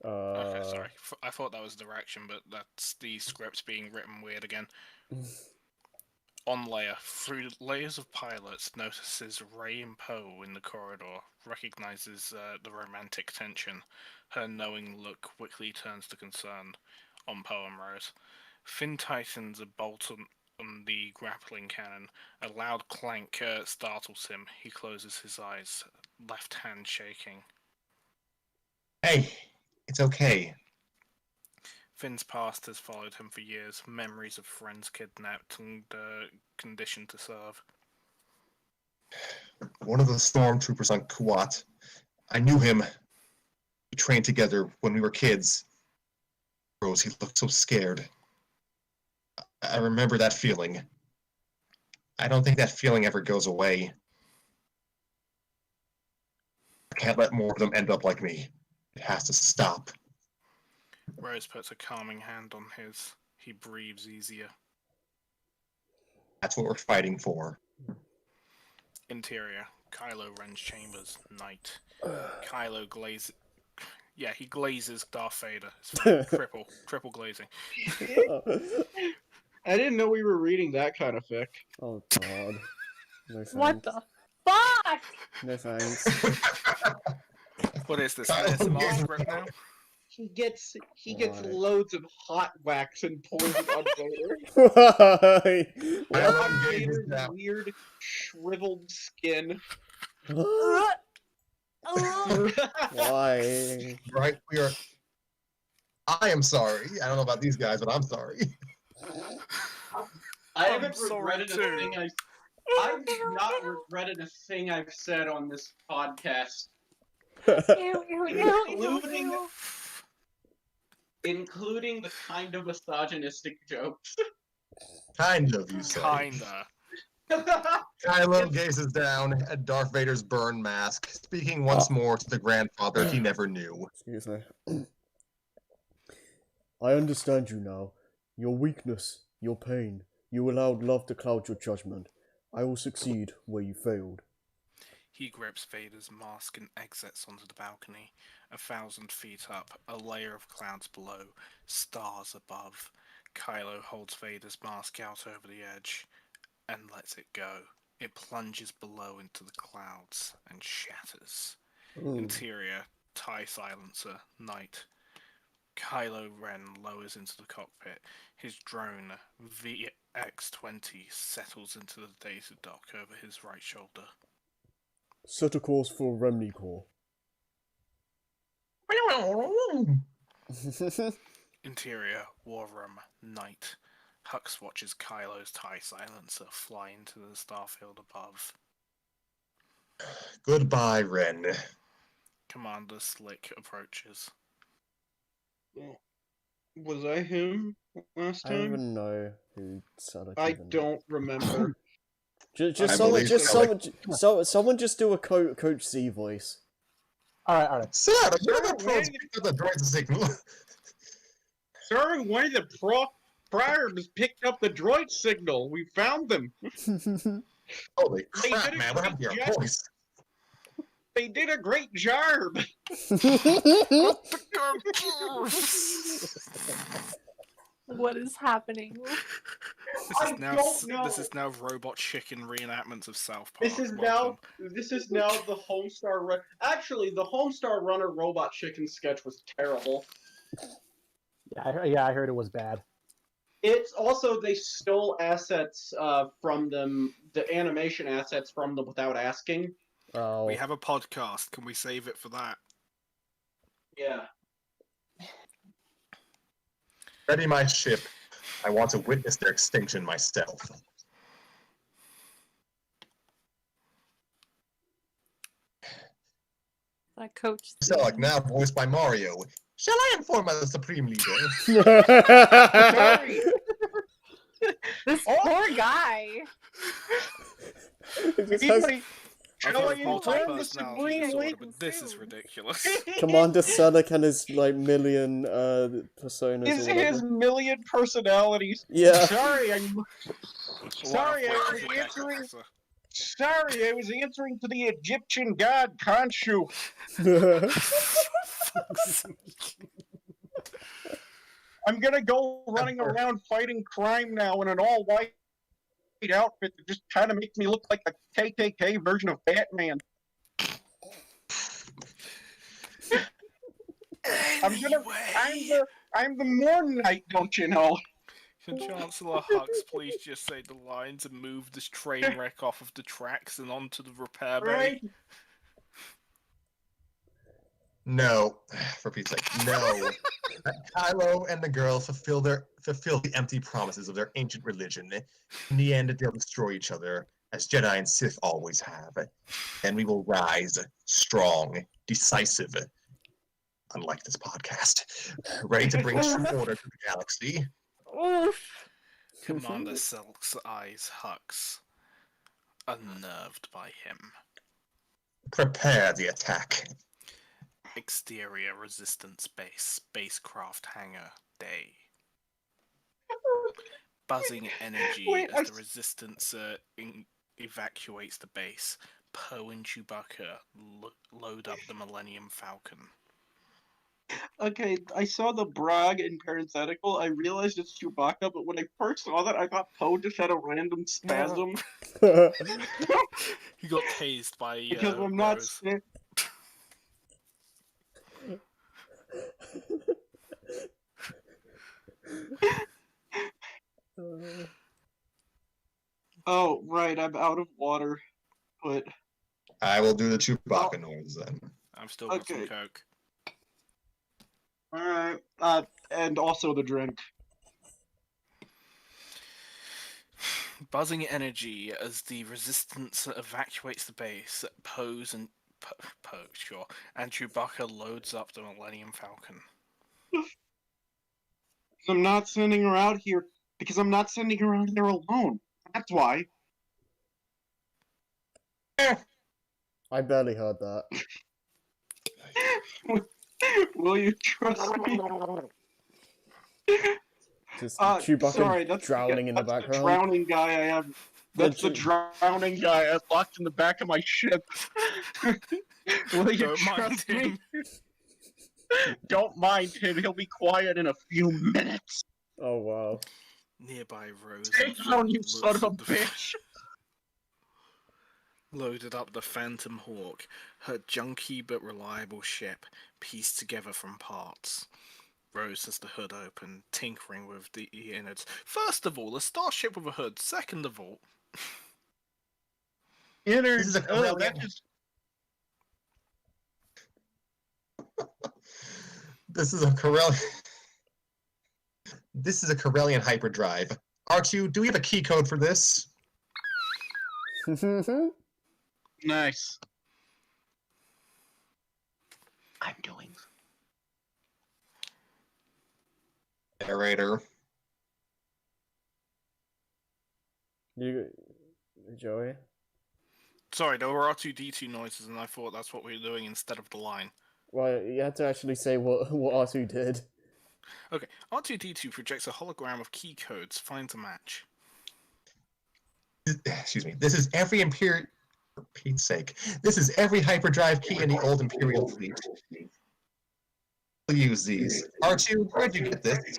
Okay, sorry. I thought that was direction, but that's the script being written weird again. On Leia, through layers of pilots, notices Ray and Poe in the corridor, recognizes the romantic tension. Her knowing look quickly turns to concern on Poe and Rose. Finn tightens a bolt on the grappling cannon. A loud clank startles him. He closes his eyes, left hand shaking. Hey, it's okay. Finn's past has followed him for years. Memories of friends kidnapped and conditioned to serve. One of the stormtroopers on Kuat. I knew him. We trained together when we were kids. Rose, he looked so scared. I remember that feeling. I don't think that feeling ever goes away. I can't let more of them end up like me. It has to stop. Rose puts a calming hand on his. He breathes easier. That's what we're fighting for. Interior. Kylo Ren's chambers. Night. Kylo glazes. Yeah, he glazes Darth Vader. It's fine. Triple glazing. I didn't know we were reading that kind of fic. Oh god. No thanks. What the fuck? No thanks. What is this? Kylo ASMR glazes script now? He gets Why? loads of hot wax and pours it on Vader. Why? Kylo On gazes Vader's down. weird, shriveled skin. Why? Right? We are. I am sorry. I don't know about these guys, but I'm sorry. I I'm haven't sorry regretted too. a thing I've not regretted a thing I've said on this podcast, including the kind of misogynistic jokes. Kind of, you say. Kinda. Kylo gazes down at Darth Vader's burn mask, speaking once more to the grandfather he never knew. Excuse me. I understand you now. Your weakness, your pain. You allowed love to cloud your judgment. I will succeed where you failed. He grips Vader's mask and exits onto the balcony. 1,000 feet up, a layer of clouds below, stars above. Kylo holds Vader's mask out over the edge and lets it go. It plunges below into the clouds and shatters. Ooh. Interior, TIE silencer, night. Kylo Ren lowers into the cockpit. His drone, VX-20, settles into the data dock over his right shoulder. Set a course for Remni Core. Interior, war room, night. Hux watches Kylo's TIE silencer fly into the starfield above. Goodbye, Ren. Commander Slick approaches. Was I him last I don't time? even know who Sadok I even is. don't remember. Just I someone, believe someone just do a Coach Z voice. Alright. Sir, you're the pros picked up the droid signal. Sir, one of the priors picked up the droid signal. We found them. Holy They crap, did a man, what happened to your great voice? They did a great job. What is happening? I don't know. This is now robot chicken reenactments of South Park. This is now the Homestar Run. Actually, the Homestar Runner Robot Chicken sketch was terrible. Yeah, I heard it was bad. It's also they stole assets from them, the animation assets from them without asking. Oh. We have a podcast. Can we save it for that? Yeah. Ready my ship. I want to witness their extinction myself. That coach. Selleck, now voiced by Mario. Shall I inform the Supreme Leader? Sorry. This poor guy. It just has I've Shall I got multiple inform the personality Supreme disorder, Leader? but this is ridiculous. Commander Sadok and his million personas His or whatever. million personalities. Yeah. Sorry, I What was a answering. officer. Sorry, I was answering to the Egyptian god Khonshu. I'm gonna go running around fighting crime now in an all-white outfit that just kind of makes me look like a KKK version of Batman. I'm the Moon Knight, don't you know? Can Chancellor Hux please just say the lines and move this train wreck off of the tracks and onto the repair bay? Right? No, for Pete's sake, no. Let Kylo and the girl fulfill the empty promises of their ancient religion. In the end, they'll destroy each other, as Jedi and Sith always have. Then we will rise, strong, decisive, unlike this podcast, ready to bring true order to the galaxy. Oof. Commander Silk's eyes hucks, unnerved by him. Prepare the attack. Exterior Resistance Base, spacecraft hangar, day. Buzzing energy Wait, as the Resistance evacuates the base. Poe and Chewbacca load up the Millennium Falcon. Okay, I saw the brag in parenthetical. I realized it's Chewbacca, but when I first saw that, I thought Poe just had a random spasm. He got tased by Because I'm not. Rose. Oh, right, I'm out of water. But I will do the Chewbacca noise then. I've still got some Okay. Coke. alright. And also the drink. Buzzing energy as the Resistance evacuates the base. Poe and Chewbacca loads up the Millennium Falcon. I'm not sending her out here because I'm not sending her out here alone. That's why. I barely heard that. Will you trust me? Just Chewbacca sorry, that's drowning in the that's background. drowning guy I have. That's the drowning guy I have locked in the back of my ship. Will you Don't mind trust me? him. Don't mind him. He'll be quiet in a few minutes. Oh wow. Nearby Rose Take and down, Finn you looks son of a at the bitch. loaded up the Phantom Hawk, her junky but reliable ship, pieced together from parts. Rose has the hood open, tinkering with the innards. First of all, a starship with a hood. Second of all, Innards. This is a Oh, Corellian. that just. This is a Corellian. This is a Corellian hyperdrive. R2, do we have a key code for this? Nice. I'm doing. Narrator. Joey? sorry, there were R2D2 noises, and I thought that's what we were doing instead of the line. Well, you had to actually say what R2 did. Okay, R2D2 projects a hologram of key codes. Finds a match. Excuse me. This is every Imperial. For Pete's sake, this is every hyperdrive key in the old Imperial fleet. We'll use these. R2, where'd you get this?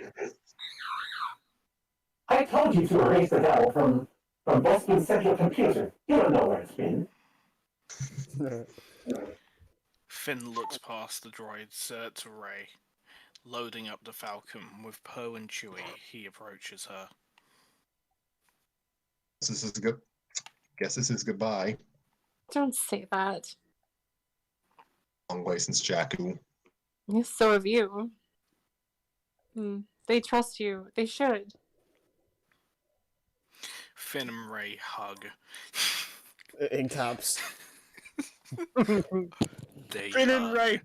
I told you to erase the dial from Bespin's central computer. You don't know where it's been. Finn looks past the droids to Rey. Loading up the Falcon with Poe and Chewie, he approaches her. This is good. Guess this is goodbye. Don't say that. Long way since Jakku. Yes, so have you. They trust you. They should. Finn and Rey hug. In caps. They Finn and hug. Rey.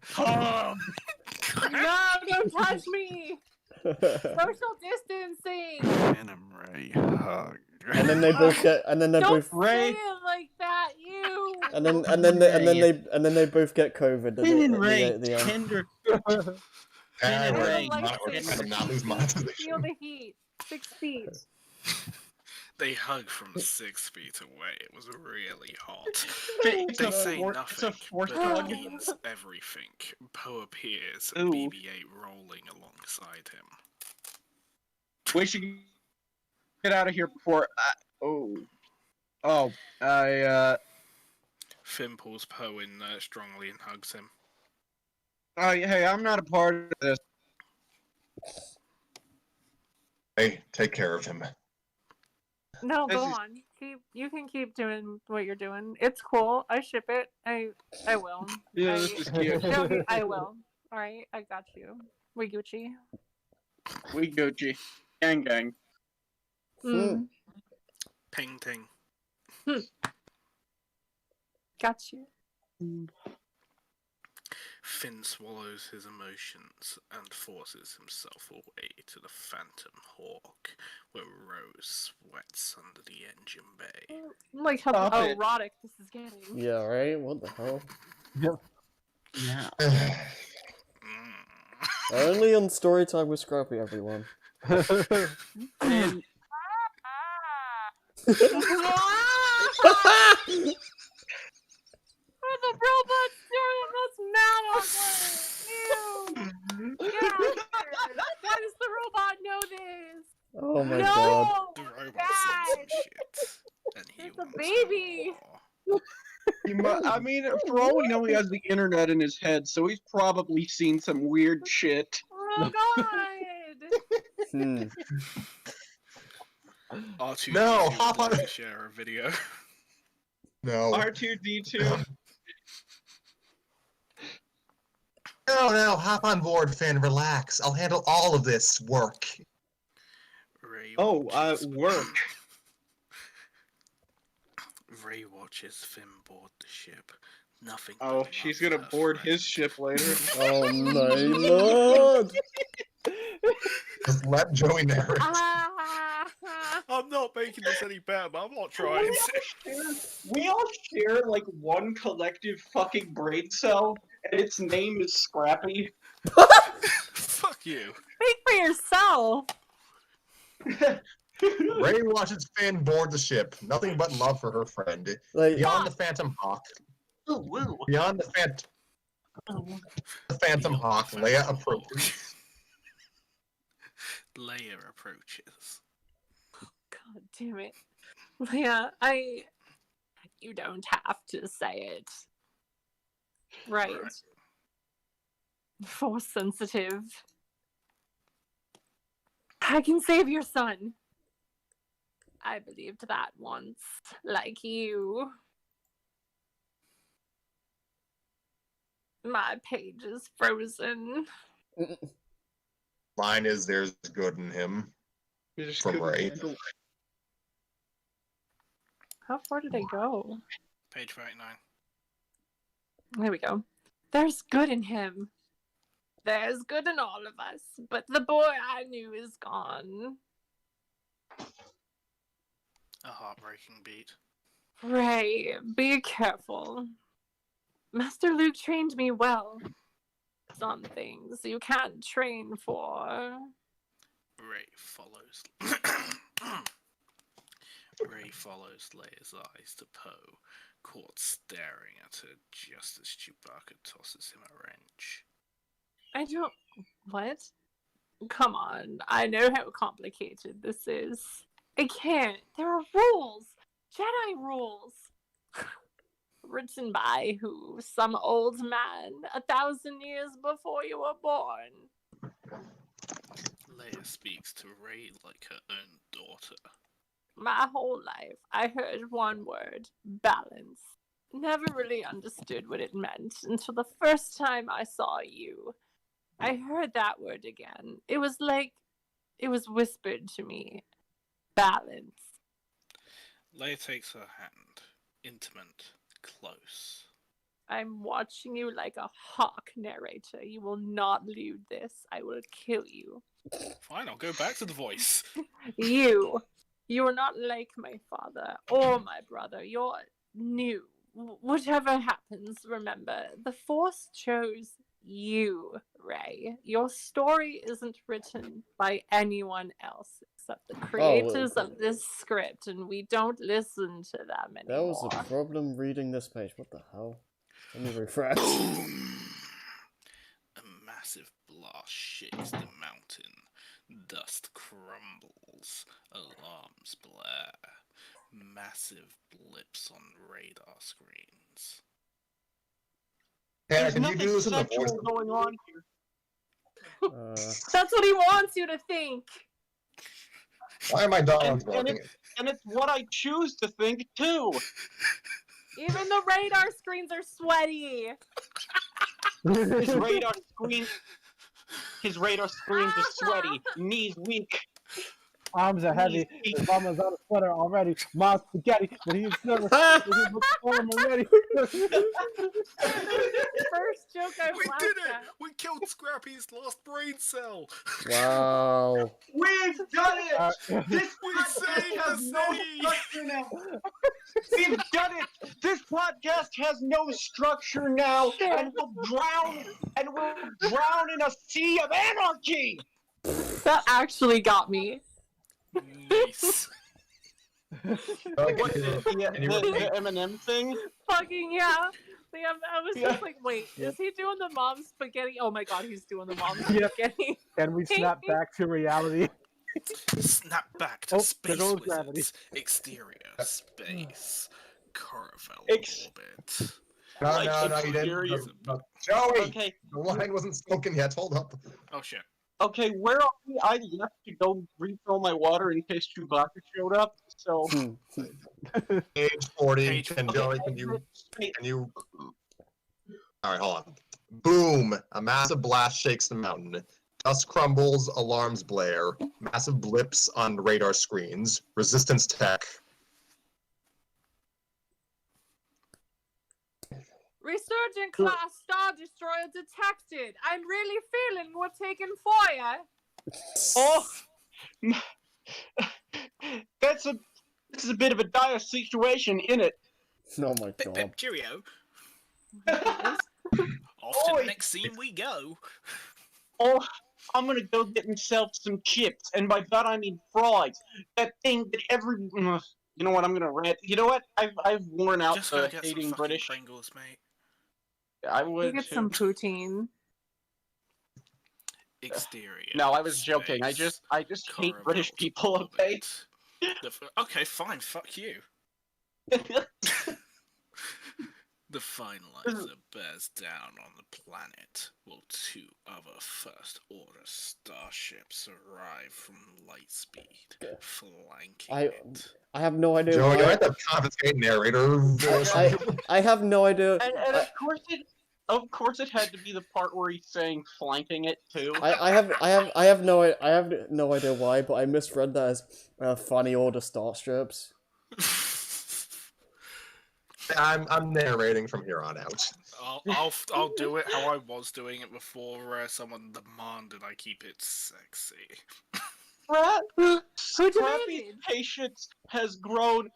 No, don't touch me! Social distancing! Finn and Rey hug. And then they both get, and then they Don't both, say it like that, you! and then they both get COVID. Finn and at Rey. the end. Tender. And and we're Rey. not, we're trying to not lose monetization. Feel the heat. 6 feet. They hug from 6 feet away. It was really hot. It's They a say fourth- nothing, it's a fourth but hug. it means everything. Poe appears, Ooh. BB-8 rolling alongside him. We should get out of here before. I Finn pulls Poe in strongly and hugs him. hey, I'm not a part of this. Hey, take care of him. No, This go is- on. You can keep doing what you're doing. It's cool. I ship it. I will. Yeah, I, this is cute. no, I will. All right, I got you. We Gucci. We Gucci. Gang gang. Mm. Ping ting. Got you. Finn swallows his emotions and forces himself away to the Phantom Hawk, where Rose sweats under the engine bay. Like how Stop it. erotic this is getting. Yeah, right? What the hell? Yeah. Only on Storytime with Scrappy, everyone. And Oh, the robot's doing that's mad awkward. Ew. Get out of here. Why does the robot know this? Oh my no! god. The robot Dad! sees some shit, and he It's a wants baby. more. I mean, for all we know, he has the internet in his head, so he's probably seen some weird shit. Oh god. Hmm. R2 No, would hop like on- to share a video. No. R2D2. No, hop on board, Finn. Relax. I'll handle all of this work. Ray Oh, watches- work. Ray watches Finn board the ship. Nothing. Oh, but she's love gonna for her board friend. his ship later. Oh my lord! Just let Joey narrate. I'm not making this any better, but I'm not trying to. We all share like one collective fucking brain cell, and its name is Scrappy. Fuck you. Speak for yourself. Ray watches Finn board the ship. Nothing but love for her friend. Like, Beyond the Phantom Hawk. Beyond the Phantom Hawk, Leia approaches. Leia approaches. God damn it. Yeah, you don't have to say it. Right. Force sensitive. I can save your son. I believed that once, like you. My page is frozen. Line is there's good in him. From Ray. How far did I go? Page 39. There we go. There's good in him. There's good in all of us, but the boy I knew is gone. A heartbreaking beat. Ray, be careful. Master Luke trained me well. Some things you can't train for. Ray follows. Ray follows Leia's eyes to Poe, caught staring at her just as Chewbacca tosses him a wrench. I don't. What? Come on. I know how complicated this is. I can't. There are rules. Jedi rules. Written by who? Some old man 1,000 years before you were born. Leia speaks to Ray like her own daughter. My whole life, I heard one word: balance. Never really understood what it meant until the first time I saw you. I heard that word again. It was like it was whispered to me. Balance. Leia takes her hand, intimate, close. I'm watching you like a hawk, narrator. You will not elude this. I will kill you. Fine, I'll go back to the voice. You are not like my father or my brother. You're new. Whatever happens, remember, the Force chose you, Ray. Your story isn't written by anyone else except the creators of this script, and we don't listen to them anymore. that was a problem reading this page. What the hell? Let me refresh. Boom! A massive blast shakes the mountain. Dust crumbles. Alarms blare. Massive blips on radar screens. Hannah, There's can you nothing do this in the voice? sexual going on here. That's what he wants you to think. Why are my dogs And barking? and it's what I choose to think too. Even the radar screens are sweaty. His radar screen, his radar screens are sweaty, knees weak. Arms are heavy. Knees His mama's on a sweater already. Mom's spaghetti, but he's never. already. First joke I've We laughed did it! at. We killed Scrappy's last brain cell! Wow. We've done it! This We podcast saved has the no city! structure now. We've done it! This podcast has no structure now, and we'll drown in a sea of anarchy! That actually got me. Nice. What is it? The M&M thing? Fucking yeah. I was Yeah. just like, wait, is he doing the mom spaghetti? Oh my god, he's doing the mom Yeah. spaghetti. Can we snap back to reality? Snap back to Oh, space there goes wizards. gravity. Exterior, space, Caravel Ex- orbit. No, Like no, you exterior- didn't. No. Joey! Okay, The line wasn't spoken yet. Hold up. Oh shit. okay, where are we? I left to go refill my water in case Chewbacca showed up, so... Page 40. Page And 40. Joey, can you... Alright, hold on. Boom! A massive blast shakes the mountain. Dust crumbles, alarms blare. Massive blips on radar screens. Resistance tech. Resurgent class Star Destroyer detected. I'm really feeling we're taking fire. Oh! This is a bit of a dire situation, innit? Oh my Pip god. pip cheerio. Off to Oi. the next scene we go. Oh, I'm gonna go get myself some chips, and by that I mean fries. That thing that every... You know what, I'm gonna rant. You know what, I've worn out Just gonna the get some hating fucking British. Pringles, mate. I You would get too. some poutine. Exterior. No, I was joking. I space, just hate Caravel British people, okay? orbit. Okay, fine, fuck you. The finalizer bears down on the planet while two other First Order starships arrive from Lightspeed, flanking it. I have no idea Joey, you're why. at the confiscate narrator. I have no idea. And of course it had to be the part where he's saying flanking it too. I have no idea why, but I misread that as funny order starstrips. I'm narrating from here on out. I'll do it how I was doing it before someone demanded I keep it sexy. Scrappy's patience has grown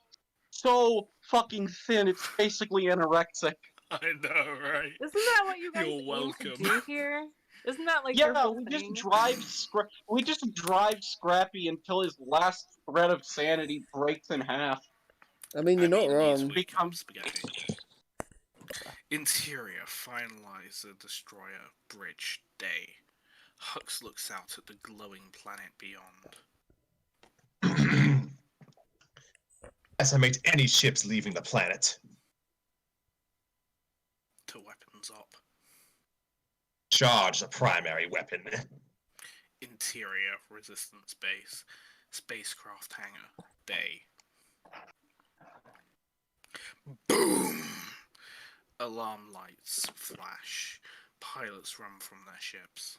so fucking thin, it's basically anorexic. I know, right? Isn't that what you guys You're aim welcome. to do here? Isn't that like your Yeah, whole we thing? just drive Scrappy until his last thread of sanity breaks in half. I mean, you're not these wrong. become spaghetti. Interior finalizer destroyer bridge day. Hux looks out at the glowing planet beyond. Estimate any ships leaving the planet. To weapons up. Charge the primary weapon. Interior resistance base. Spacecraft hangar. Bay. Boom! Alarm lights flash. Pilots run from their ships.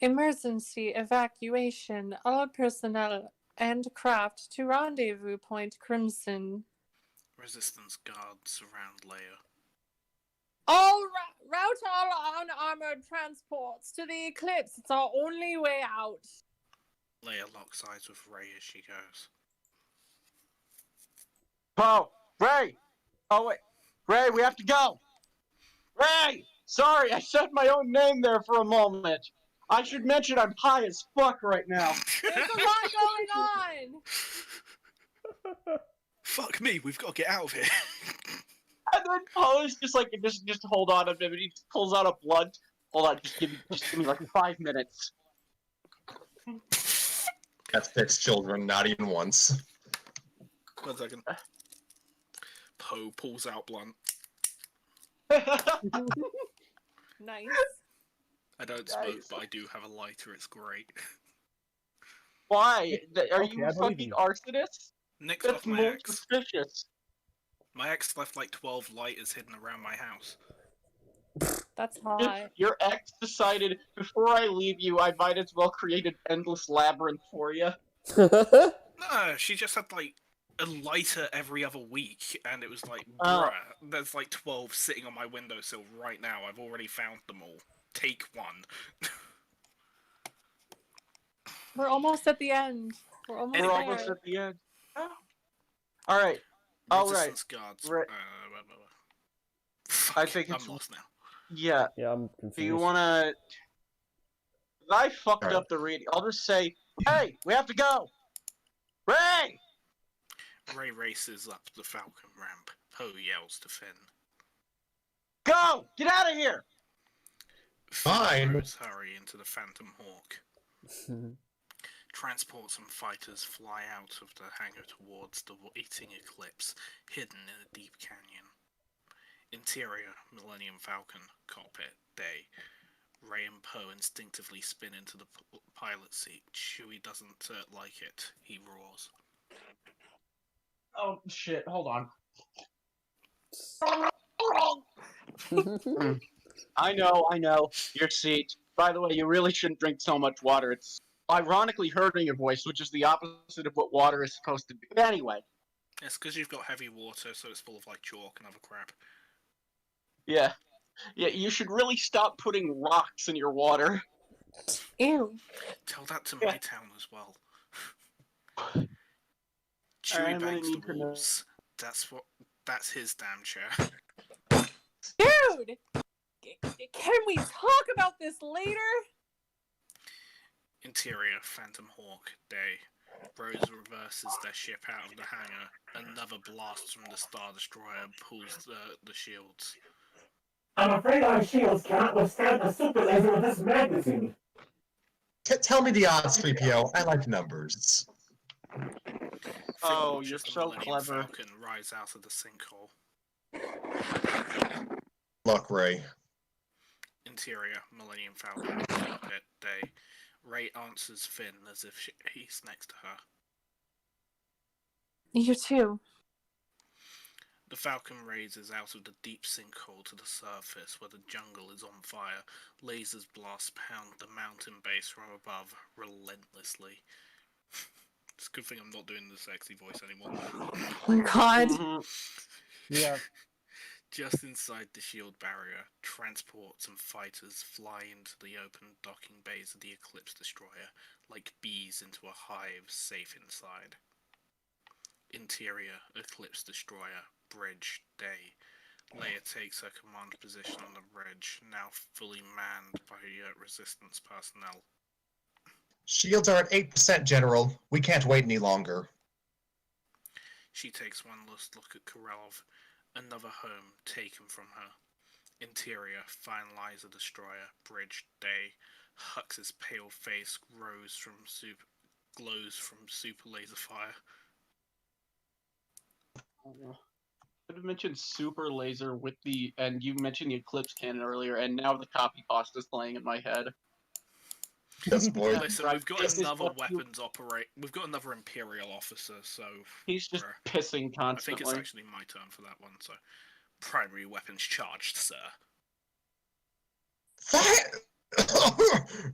Emergency evacuation. All personnel and craft to rendezvous point Crimson. Resistance guards surround Leia. All route all unarmored transports to the Eclipse. It's our only way out. Leia locks eyes with Rey as she goes. Oh, Ray! Oh, wait. Ray, we have to go! Ray! Sorry, I said my own name there for a moment. I should mention I'm high as fuck right now. There's a lot going on. Fuck me, we've got to get out of here. And then Poe's just hold on a minute. He just pulls out a blunt. Hold on, just give me like 5 minutes. That's 6 children, not even once. 1 second. Poe pulls out blunt. Nice. I don't smoke, Nice. but I do have a lighter. It's great. Why? Are Okay, you I a believe fucking you. arsonist? Nick's That's off my more ex. suspicious. My ex left like 12 lighters hidden around my house. That's If hot. your ex decided, before I leave you, I might as well create an endless labyrinth for you. No, she just had like a lighter every other week, and it was like, Oh. bruh, there's like 12 sitting on my windowsill right now. I've already found them all. Take one. We're almost at the end. We're almost We're there. almost at the end. Oh. Alright. Alright. Resistance guards. Right. Fuck, I think I'm it's... lost now. Yeah. Yeah, I'm Do confused. you wanna... I fucked Alright. up the reading. I'll just say, hey, we have to go! Ray! Ray races up the Falcon ramp. Poe yells to Finn. Go! Get out of here! Finn Fine. and Rose hurry into the Phantom Hawk. Transports and fighters fly out of the hangar towards the waiting Eclipse, hidden in a deep canyon. Interior, Millennium Falcon, cockpit, day. Ray and Poe instinctively spin into the pilot seat. Chewie doesn't like it. He roars. Oh, shit. Hold on. I know. Your seat. By the way, you really shouldn't drink so much water. It's ironically hurting your voice, which is the opposite of what water is supposed to do. But anyway. It's because you've got heavy water, so it's full of like chalk and other crap. Yeah. Yeah, you should really stop putting rocks in your water. Ew. Tell that to Yeah. my town as well. Chewie I'm gonna bangs need the to know. walls. That's his damn chair. Dude! Can we talk about this later? Interior, Phantom Hawk, day. Rose reverses their ship out of the hangar. Another blast from the Star Destroyer pulls the shields. I'm afraid our shields cannot withstand a super laser of this magnitude. Tell me the odds, 3PO. I like numbers. Oh, Watches you're the so Millennium clever. Falcon rise out of the sinkhole. Luck, Ray. Interior, Millennium Falcon, cockpit, day. Ray answers Finn as if he's next to her. You too. The Falcon raises out of the deep sinkhole to the surface where the jungle is on fire. Lasers blast pound the mountain base from above relentlessly. It's a good thing I'm not doing the sexy voice anymore. Oh my god. Mhm. Yeah. Just inside the shield barrier, transports and fighters fly into the open docking bays of the Eclipse Destroyer, like bees into a hive safe inside. Interior, Eclipse Destroyer, bridge, day. Leia takes her command position on the bridge, now fully manned by Resistance personnel. Shields are at 8%, General. We can't wait any longer. She takes one last look at Karelov, another home taken from her. Interior, finalizer destroyer, bridge, day. Hux's pale face glows from super laser fire. Could have mentioned super laser with the, and you mentioned the Eclipse cannon earlier, and now the copy pasta's playing in my head. Yes, boy. Listen, Right, we've got this is another what you- weapons operate. We've got another Imperial officer, so He's just we're- pissing I think it's constantly. actually my turn for that one. So, primary weapons charged, sir. Fire!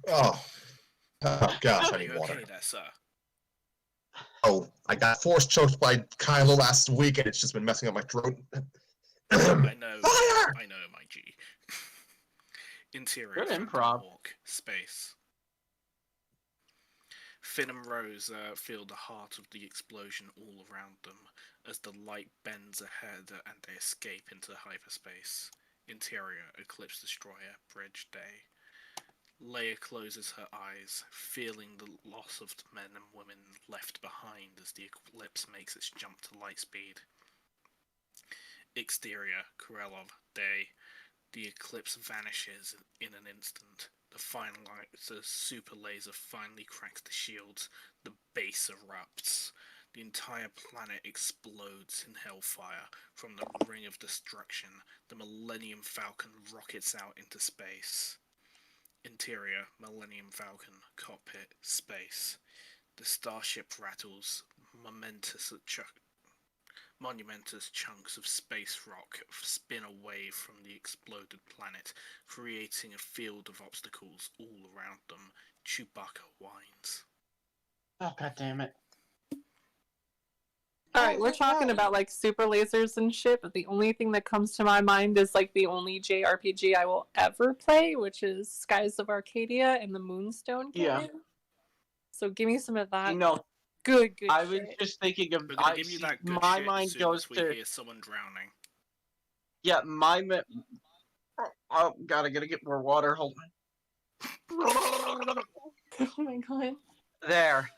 Oh. Oh, gosh, I Are need you water. okay there, sir? Oh, I got force choked by Kylo last week, and it's just been messing up my throat. I know. Fire! I know, my G. Interior, Good Phantom improv. Hawk, space. Finn and Rose feel the heart of the explosion all around them as the light bends ahead and they escape into hyperspace. Interior, Eclipse Destroyer, bridge, day. Leia closes her eyes, feeling the loss of the men and women left behind as the Eclipse makes its jump to light speed. Exterior, Karelov, day. The Eclipse vanishes in an instant. The super laser finally cracks the shields. The base erupts. The entire planet explodes in hellfire. From the ring of destruction, the Millennium Falcon rockets out into space. Interior, Millennium Falcon, cockpit, space. The starship rattles monumentous chunks of space rock spin away from the exploded planet, creating a field of obstacles all around them. Chewbacca whines. Oh, god damn it. Alright, we're talking about like super lasers and shit, but the only thing that comes to my mind is like the only JRPG I will ever play, which is Skies of Arcadia and the Moonstone Canyon. Yeah. So give me some of that. No, Good I was shit. just thinking of. We're gonna give you that good my shit mind as soon goes as we to. hear someone drowning. Yeah, oh, God, I gotta get more water. Hold on. Oh my god. There.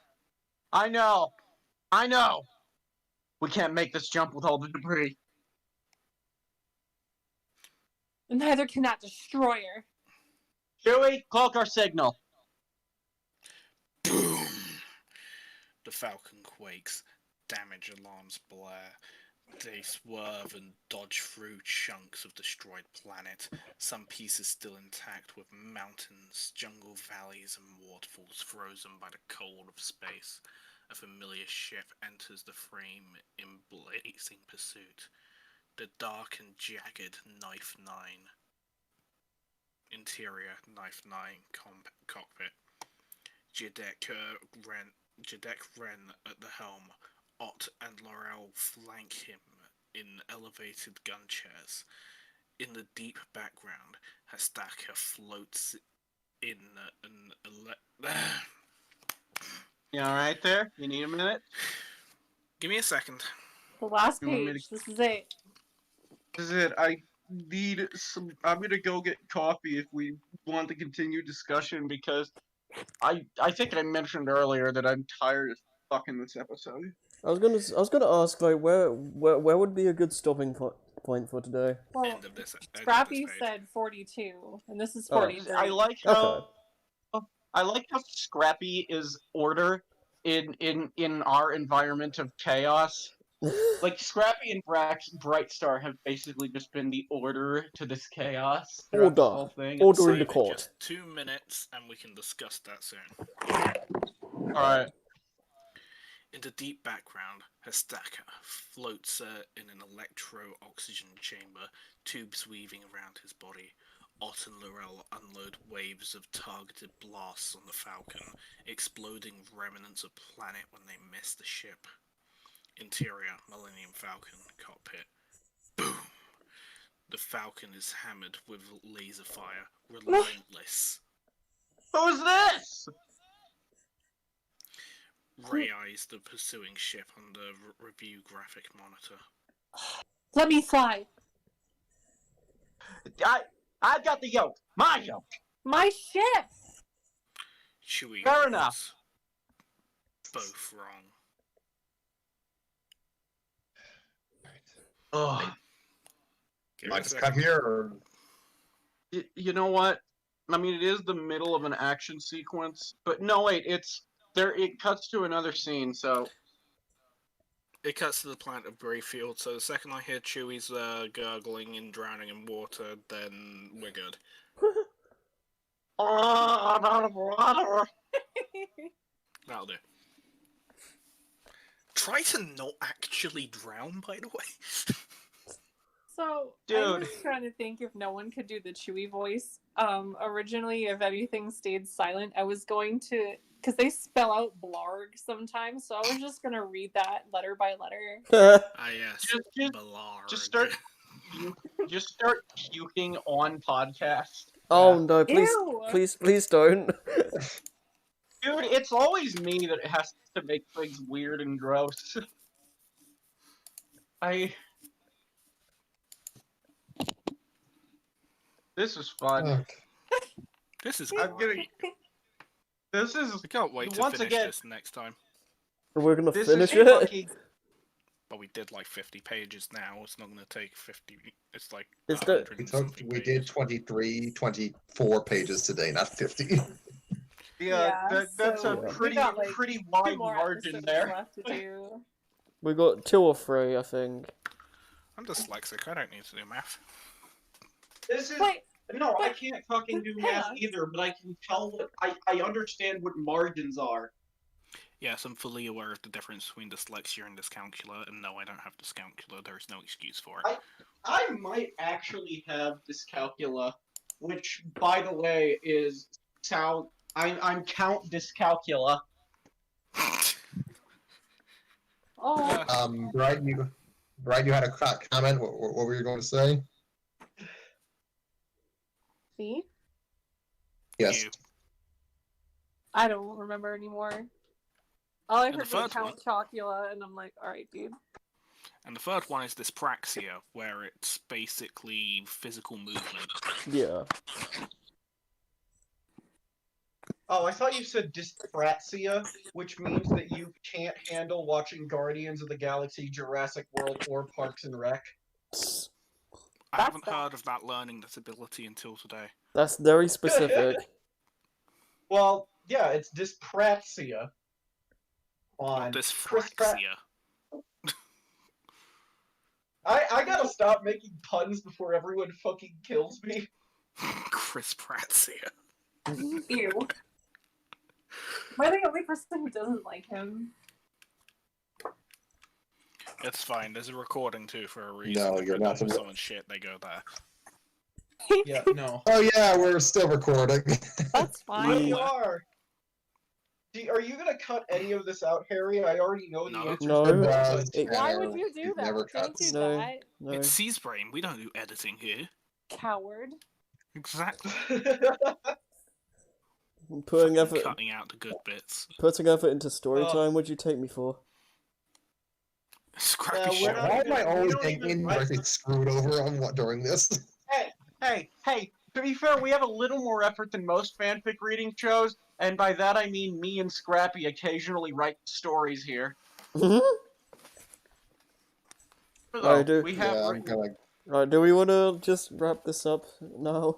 I know. We can't make this jump with all the debris. Neither can that destroyer. Chewie, cloak our signal. Boom! The Falcon quakes. Damage alarms blare. They swerve and dodge through chunks of destroyed planet, some pieces still intact with mountains, jungle valleys and waterfalls frozen by the cold of space. A familiar ship enters the frame in blazing pursuit. The dark and jagged Knife 9. Interior Knife 9 cockpit. Jadek Ren at the helm. Ott and Laurel flank him in elevated gun chairs. In the deep background, Hastaka floats in an You alright there? You need a minute? Give me a second. The last You want me page. This is it. This is it. I need some. I'm gonna go get coffee if we want to continue discussion because I think I mentioned earlier that I'm tired as fucking this episode. I was gonna ask, like, where would be a good stopping point for today? Well, End of this Scrappy page. said 42, and this is Oh. 43. I like how Scrappy is order in our environment of chaos. Like Scrappy and Brightstar have basically just been the order to this chaos throughout this whole thing. Order in the Save it court. just 2 minutes and we can discuss that soon. Alright. In the deep background, Hastaka floats in an electro-oxygen chamber, tubes weaving around his body. Ott and Laurel unload waves of targeted blasts on the Falcon, exploding remnants of planet when they miss the ship. Interior, Millennium Falcon cockpit. Boom! The Falcon is hammered with laser fire, relentless. Who's this? Ray eyes the pursuing ship on the review graphic monitor. Let me fly. I've got the yoke. My yoke. My ship. Chewie Fair nods. enough. Both wrong. Ugh. Give Like it a to second. cut here, or You know what? I mean, it is the middle of an action sequence, but no, wait, it's there. It cuts to another scene, so It cuts to the planet of Greyfield, so the second I hear Chewie's gurgling and drowning in water, then we're good. I'm out of water. That'll do. Try to not actually drown, by the way. So, I Dude. was trying to think if no one could do the Chewie voice. Originally, if everything stayed silent, I was going to, because they spell out blarg sometimes, so I was just going to read that letter by letter. Ah, yes. Just- Blarg. Just start puking on podcast. Oh no! Please, Ew! please don't. Dude, it's always me that has to make things weird and gross. This is fun. Ugh. This is I'm great. This is I can't wait to once finish again. this next time. We're gonna This finish is it. fucking. But we did like 50 pages now. It's not going to take 50. It's like Is that- 100 we and took something we pages. did 23, 24 pages today, not 50. That's so a we pretty got, like, pretty 2 wide more margin episodes there. left to do. We got 2 or 3, I think. I'm dyslexic. I don't need to do math. This is Wait, no, I but- can't fucking do hang math on. either, but I can tell what I understand what margins are. Yes, I'm fully aware of the difference between dyslexia and dyscalculia, and no, I don't have dyscalculia. There is no excuse for it. I might actually have dyscalculia, which, by the way, is sound. I'm Count Dyscalculia. Oh, Bright, you had a comment. What were you going to say? see? Yes. You. I don't remember anymore. All I And the heard was third Count Chocula, and I'm like, alright, dude. And the third one is dyspraxia, where it's basically physical movement. Yeah. Oh, I thought you said dyspraxia, which means that you can't handle watching Guardians of the Galaxy, Jurassic World, or Parks and Rec. I That's haven't bad. heard of that learning disability until today. That's very specific. Well, yeah, it's dyspraxia. Not On Chris Pratt. dyspraxia. I gotta stop making puns before everyone fucking kills me. Chris Praxia. Ew. Am I the only person who doesn't like him? It's fine. There's a recording too for a reason. No, If you're I not. know someone's shit, they go there. Yeah, no. Oh yeah, we're still recording. That's We fine. are. Are you gonna cut any of this out, Harry? I already know the No. answer. No. Why would you do that? Never Don't cuts. do No. that. No. It's C's brain. We don't do editing here. Coward. Exactly. Putting Fucking effort, cutting out the good bits. putting effort into story time. What'd you take me for? Scrappy we're shit. not Why am I even- we always don't getting even- indirectly screwed over on what during this? Hey! To be fair, we have a little more effort than most fanfic reading shows, and by that I mean me and Scrappy occasionally write stories here. Alright, dude. We have Yeah, I'm written. gonna. Right, do we want to just wrap this up now?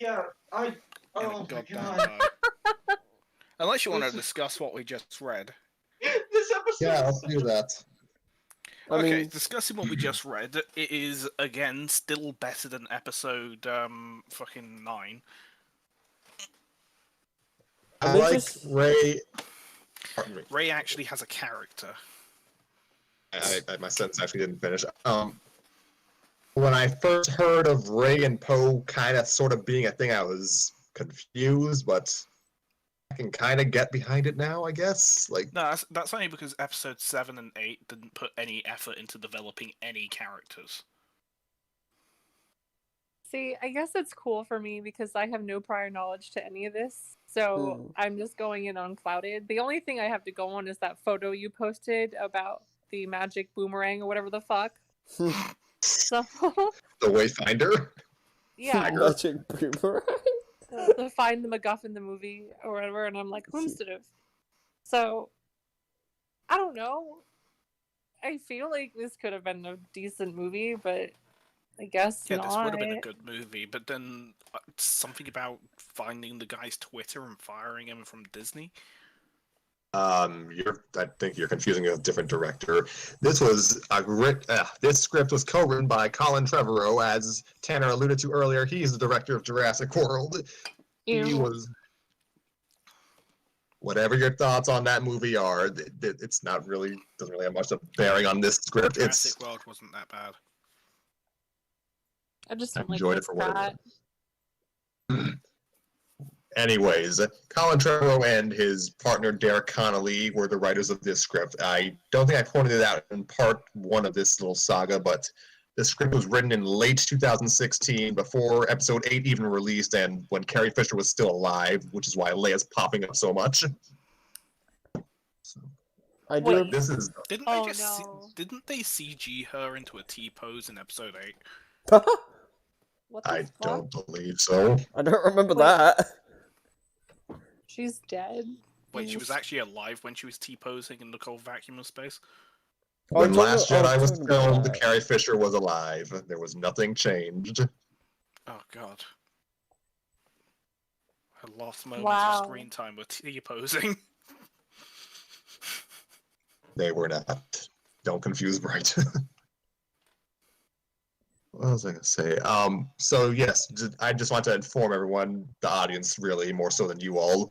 Yeah, In Oh a my goddamn god. row. Unless you want to This is- discuss what we just read. This episode. Yeah, is let's such do a- that. I Okay, mean, discussing what we just read, it is again still better than episode fucking 9. I I mean, like just- Ray. Pardon me. Ray actually has a character. My sentence actually didn't finish. When I first heard of Ray and Poe kind of sort of being a thing, I was confused, but I can kind of get behind it now, I guess. Like, No, that's only because episode 7 and 8 didn't put any effort into developing any characters. See, I guess it's cool for me because I have no prior knowledge to any of this. So I'm just going in unclouded. The only thing I have to go on is that photo you posted about the magic boomerang or whatever the fuck. So, the Wayfinder. yeah, magic boomerang. to find the MacGuffin the movie or whatever, and I'm like, Whomstead. So, I don't know. I feel like this could have been a decent movie, but I guess Yeah, not. this would have been a good movie, but then something about finding the guy's Twitter and firing him from Disney. I think you're confusing a different director. This was this script was co-written by Colin Trevorrow, as Tanner alluded to earlier. He's the director of Jurassic World. He Ew. was. Whatever your thoughts on that movie are, it's not really doesn't really have much of bearing on this script. Jurassic World wasn't that bad. I just I don't like enjoyed it Chris for what it Pratt. Anyways, Colin Trevorrow and his partner Derek Connolly were the writers of this script. I don't think I pointed it out in part 1 of this little saga, but the script was written in late 2016, before episode 8 even released, and when Carrie Fisher was still alive, which is why Leia's popping up so much. So, I do. Wait. this is Didn't Oh, they just no. didn't they CG her into a T-pose in episode 8? What the I fuck? don't believe so. I don't remember Wait. that. She's dead. Wait, she was Yes. actually alive when she was T-posing in the cold vacuum of space? Oh, When no, Last no, Jedi was talking about filmed, that. Carrie Fisher was alive. There was nothing changed. Oh god. Her last moments Wow. of screen time were T-posing. They were not. Don't confuse Bright. What was I gonna say? So yes, I just want to inform everyone, the audience, really more so than you all.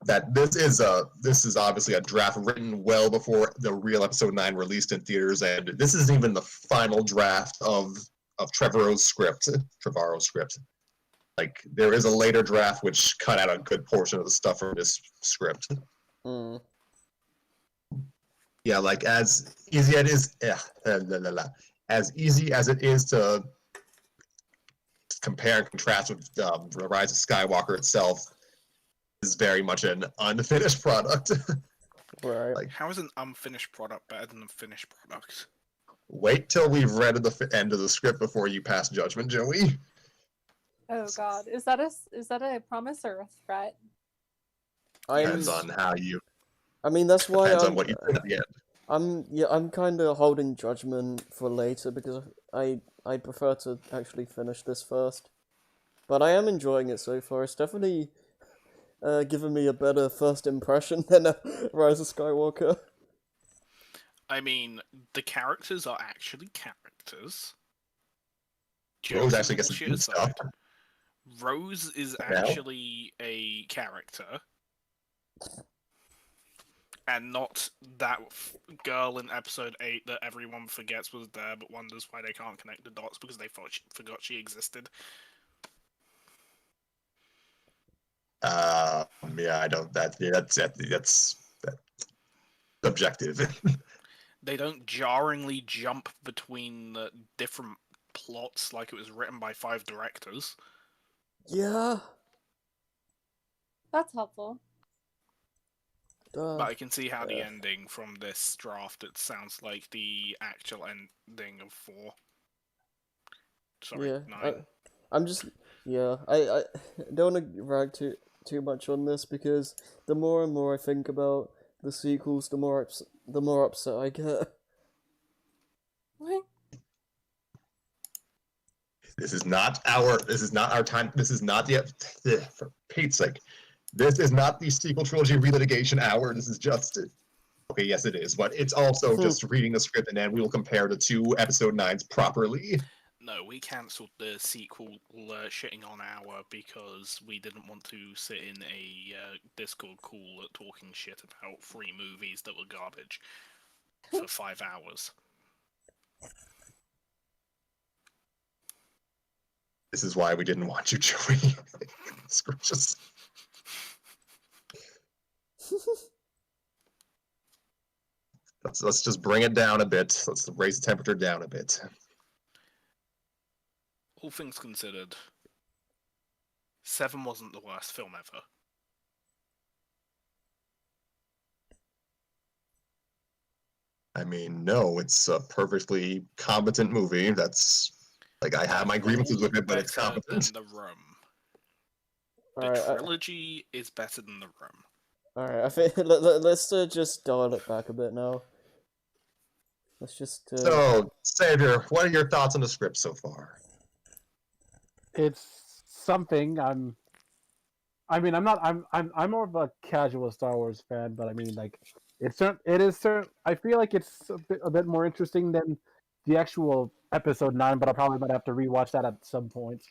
that this is obviously a draft written well before the real episode 9 released in theaters, and this isn't even the final draft of Trevorrow's script. Like, there is a later draft which cut out a good portion of the stuff from this script. Mm. Yeah, like, as easy it is, as easy as it is to compare and contrast with the Rise of Skywalker itself, is very much an unfinished product. Right. Like, How is an unfinished product better than a finished product? wait till we've read the end of the script before you pass judgment, Joey. Oh God, is that a promise or a threat? Depends on how you. I mean, that's why Depends on what you think at the end. I'm kind of holding judgment for later because I prefer to actually finish this first. But I am enjoying it so far. It's definitely given me a better first impression than Rise of Skywalker. I mean, the characters are actually characters. Rose actually gets Bullshit some good stuff. aside, Rose is Now? actually a character. And not that girl in episode 8 that everyone forgets was there but wonders why they can't connect the dots because they forgot she existed. Yeah, I don't. That's subjective. They don't jarringly jump between the different plots like it was written by 5 directors. Yeah. That's helpful. But I can see how the ending from this draft, it sounds like the actual ending of 4. Sorry, Yeah. 9. I'm just I don't want to rag too much on this because the more and more I think about the sequels, the more upset I get. What? This is not our time. This is not the for Pete's sake. This is not the sequel trilogy relitigation hour. This is just okay. Yes, it is, but it's also just reading the script, and then we will compare the 2 episode 9s properly. No, we cancelled the sequel shitting on hour because we didn't want to sit in a Discord call talking shit about 3 movies that were garbage for 5 hours. This is why we didn't want you, Joey. Just... let's just bring it down a bit. Let's raise the temperature down a bit. All things considered, 7 wasn't the worst film ever. I mean, no, it's a perfectly competent movie. That's like I have my grievances with it, but it's Better competent. than The Room. Alright, The trilogy is better than The Room. alright. I think let's just dial it back a bit now. Let's just. So, Savior, what are your thoughts on the script so far? It's something. I'm more of a casual Star Wars fan, but I mean, like, it is certain. I feel like it's a bit more interesting than the actual episode 9, but I probably might have to rewatch that at some point.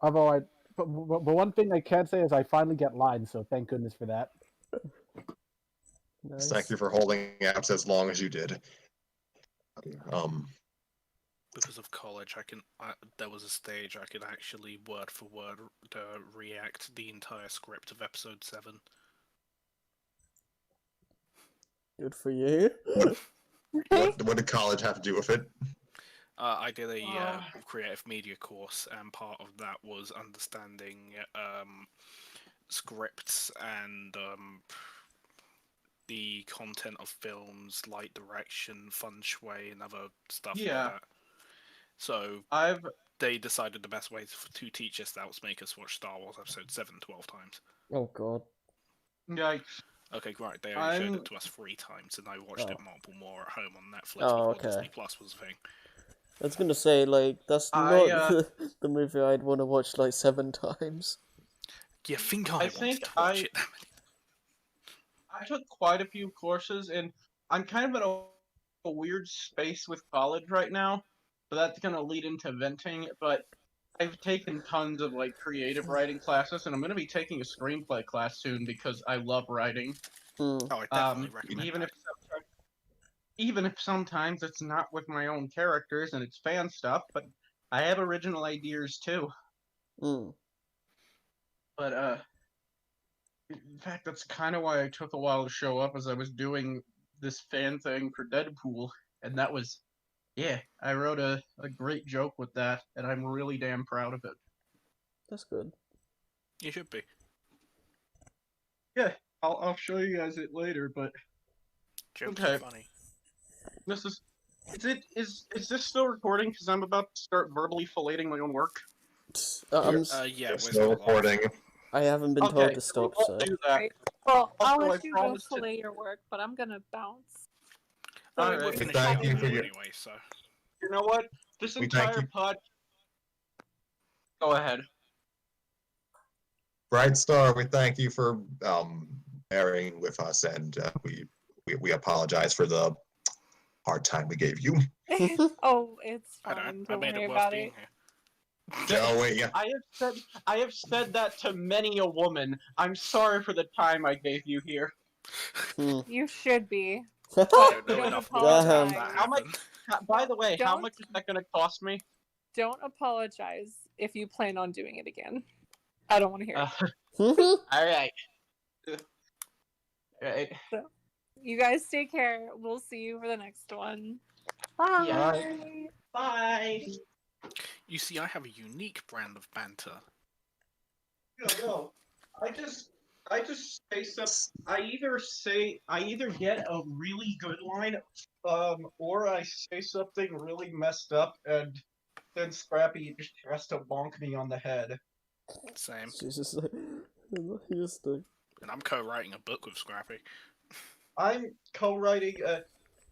Although but one thing I can say is I finally get lines, so thank goodness for that. Nice. Thank you for holding apps as long as you did. Because of college, there was a stage I could actually word for word react the entire script of episode 7. Good for you. What did college have to do with it? I did a creative media course, and part of that was understanding scripts and the content of films, light direction, feng shui, and other stuff like that. So they decided the best way to teach us that was make us watch Star Wars Episode 7 12 times. Oh god. Yikes. Okay, right. They only showed it to us 3 times, and I watched it multiple more at home on Netflix before Disney Plus was a thing. I was gonna say, like, that's not the movie I'd want to watch like 7 times. You think I wanted to watch it that many? I took quite a few courses, and I'm kind of in a weird space with college right now, so that's gonna lead into venting. But I've taken tons of like creative writing classes, and I'm gonna be taking a screenplay class soon because I love writing. Hmm. Oh, I definitely recommend Even that. even if sometimes it's not with my own characters and it's fan stuff, but I have original ideas too. Hmm. But in fact, that's kind of why I took a while to show up, as I was doing this fan thing for Deadpool, and that was, yeah, I wrote a great joke with that, and I'm really damn proud of it. That's good. You should be. Yeah, I'll show you guys it later, but Jokes okay. are funny. This is this still recording? Because I'm about to start verbally filleting my own work. Yeah, we're Still still recording. I haven't been told to stop, we'll so. do that. Right. Well, I'll Also, I let you go promised to- fillet your work, but I'm gonna bounce. Well, Alright. we're finishing Thank you it for your- anyway, so. You know what? This We thank entire you. pod. Go ahead. Bright Star, we thank you for bearing with us, and we apologize for the hard time we gave you. Oh, it's I fine. don't know. I Don't made worry it worth about being it. here. Joey, I have said that to many a woman. I'm sorry for the time I gave you here. Hmm. You should be. I But don't know don't enough women to have apologize. that How much- happen. By the way, how Don't- much is that going to cost me? Don't apologize if you plan on doing it again. I don't want to hear it. All right. Right. You guys take care. We'll see you for the next one. Bye. Yeah. Bye. You see, I have a unique brand of banter. No. I just say something. I either get a really good line, or I say something really messed up, and then Scrappy just has to bonk me on the head. Same. She's just like, just like, And I'm co-writing a book with Scrappy. I'm co-writing a.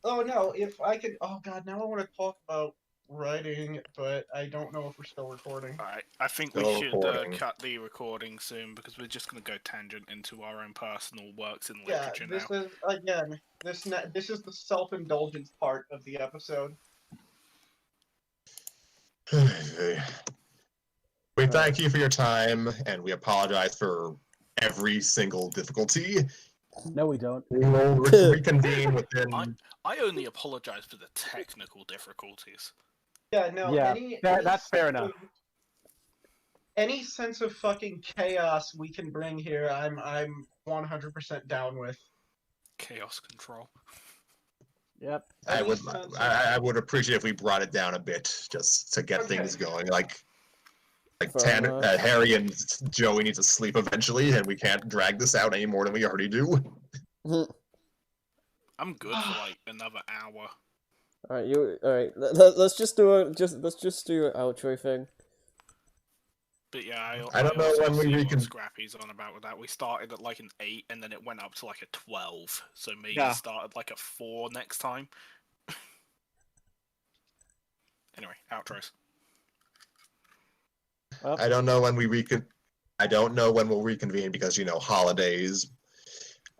Oh no! If I could. Oh god! Now I want to talk about writing, but I don't know if we're still recording. Alright, I think Still we should recording. cut the recording soon because we're just going to go tangent into our own personal works in Yeah, literature this now. is again. This is the self-indulgence part of the episode. we thank you for your time, and we apologize for every single difficulty. No, we don't. We will reconvene within. I only apologize for the technical difficulties. Yeah, no. Yeah, that's fair sense enough. of- Any sense of fucking chaos we can bring here, I'm 100% down with. Chaos control. Yep. I Any would sense of- I would appreciate if we brought it down a bit just to get Okay. things going. Like Fair Tanner, enough. Harry and Joey need to sleep eventually, and we can't drag this out any more than we already do. I'm good for like another hour. Alright. Let's just do an outro thing. But yeah, I don't know also when we see what recon- Scrappy's on about with that. We started at like an 8 and then it went up to like a 12. So maybe Yeah. start at like a 4 next time. Anyway, outros. I don't know when I don't know when we'll reconvene because holidays,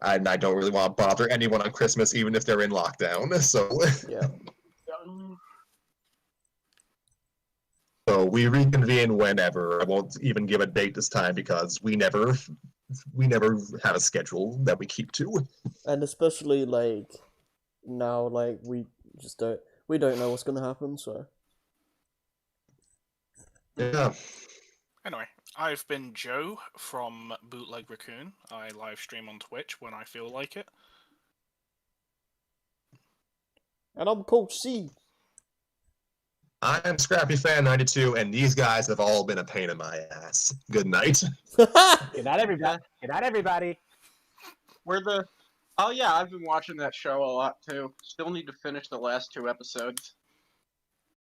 and I don't really want to bother anyone on Christmas, even if they're in lockdown. So, Yeah. so we reconvene whenever. I won't even give a date this time because we never have a schedule that we keep to. And especially like now, like we don't know what's gonna happen, so Yeah. Anyway, I've been Joe from Bootleg Raccoon. I live stream on Twitch when I feel like it. and I'm Coach C. I am Scrappy Fan 92, and these guys have all been a pain in my ass. Good night. Good night, everybody. Good night, everybody. Oh yeah, I've been watching that show a lot too. Still need to finish the last 2 episodes.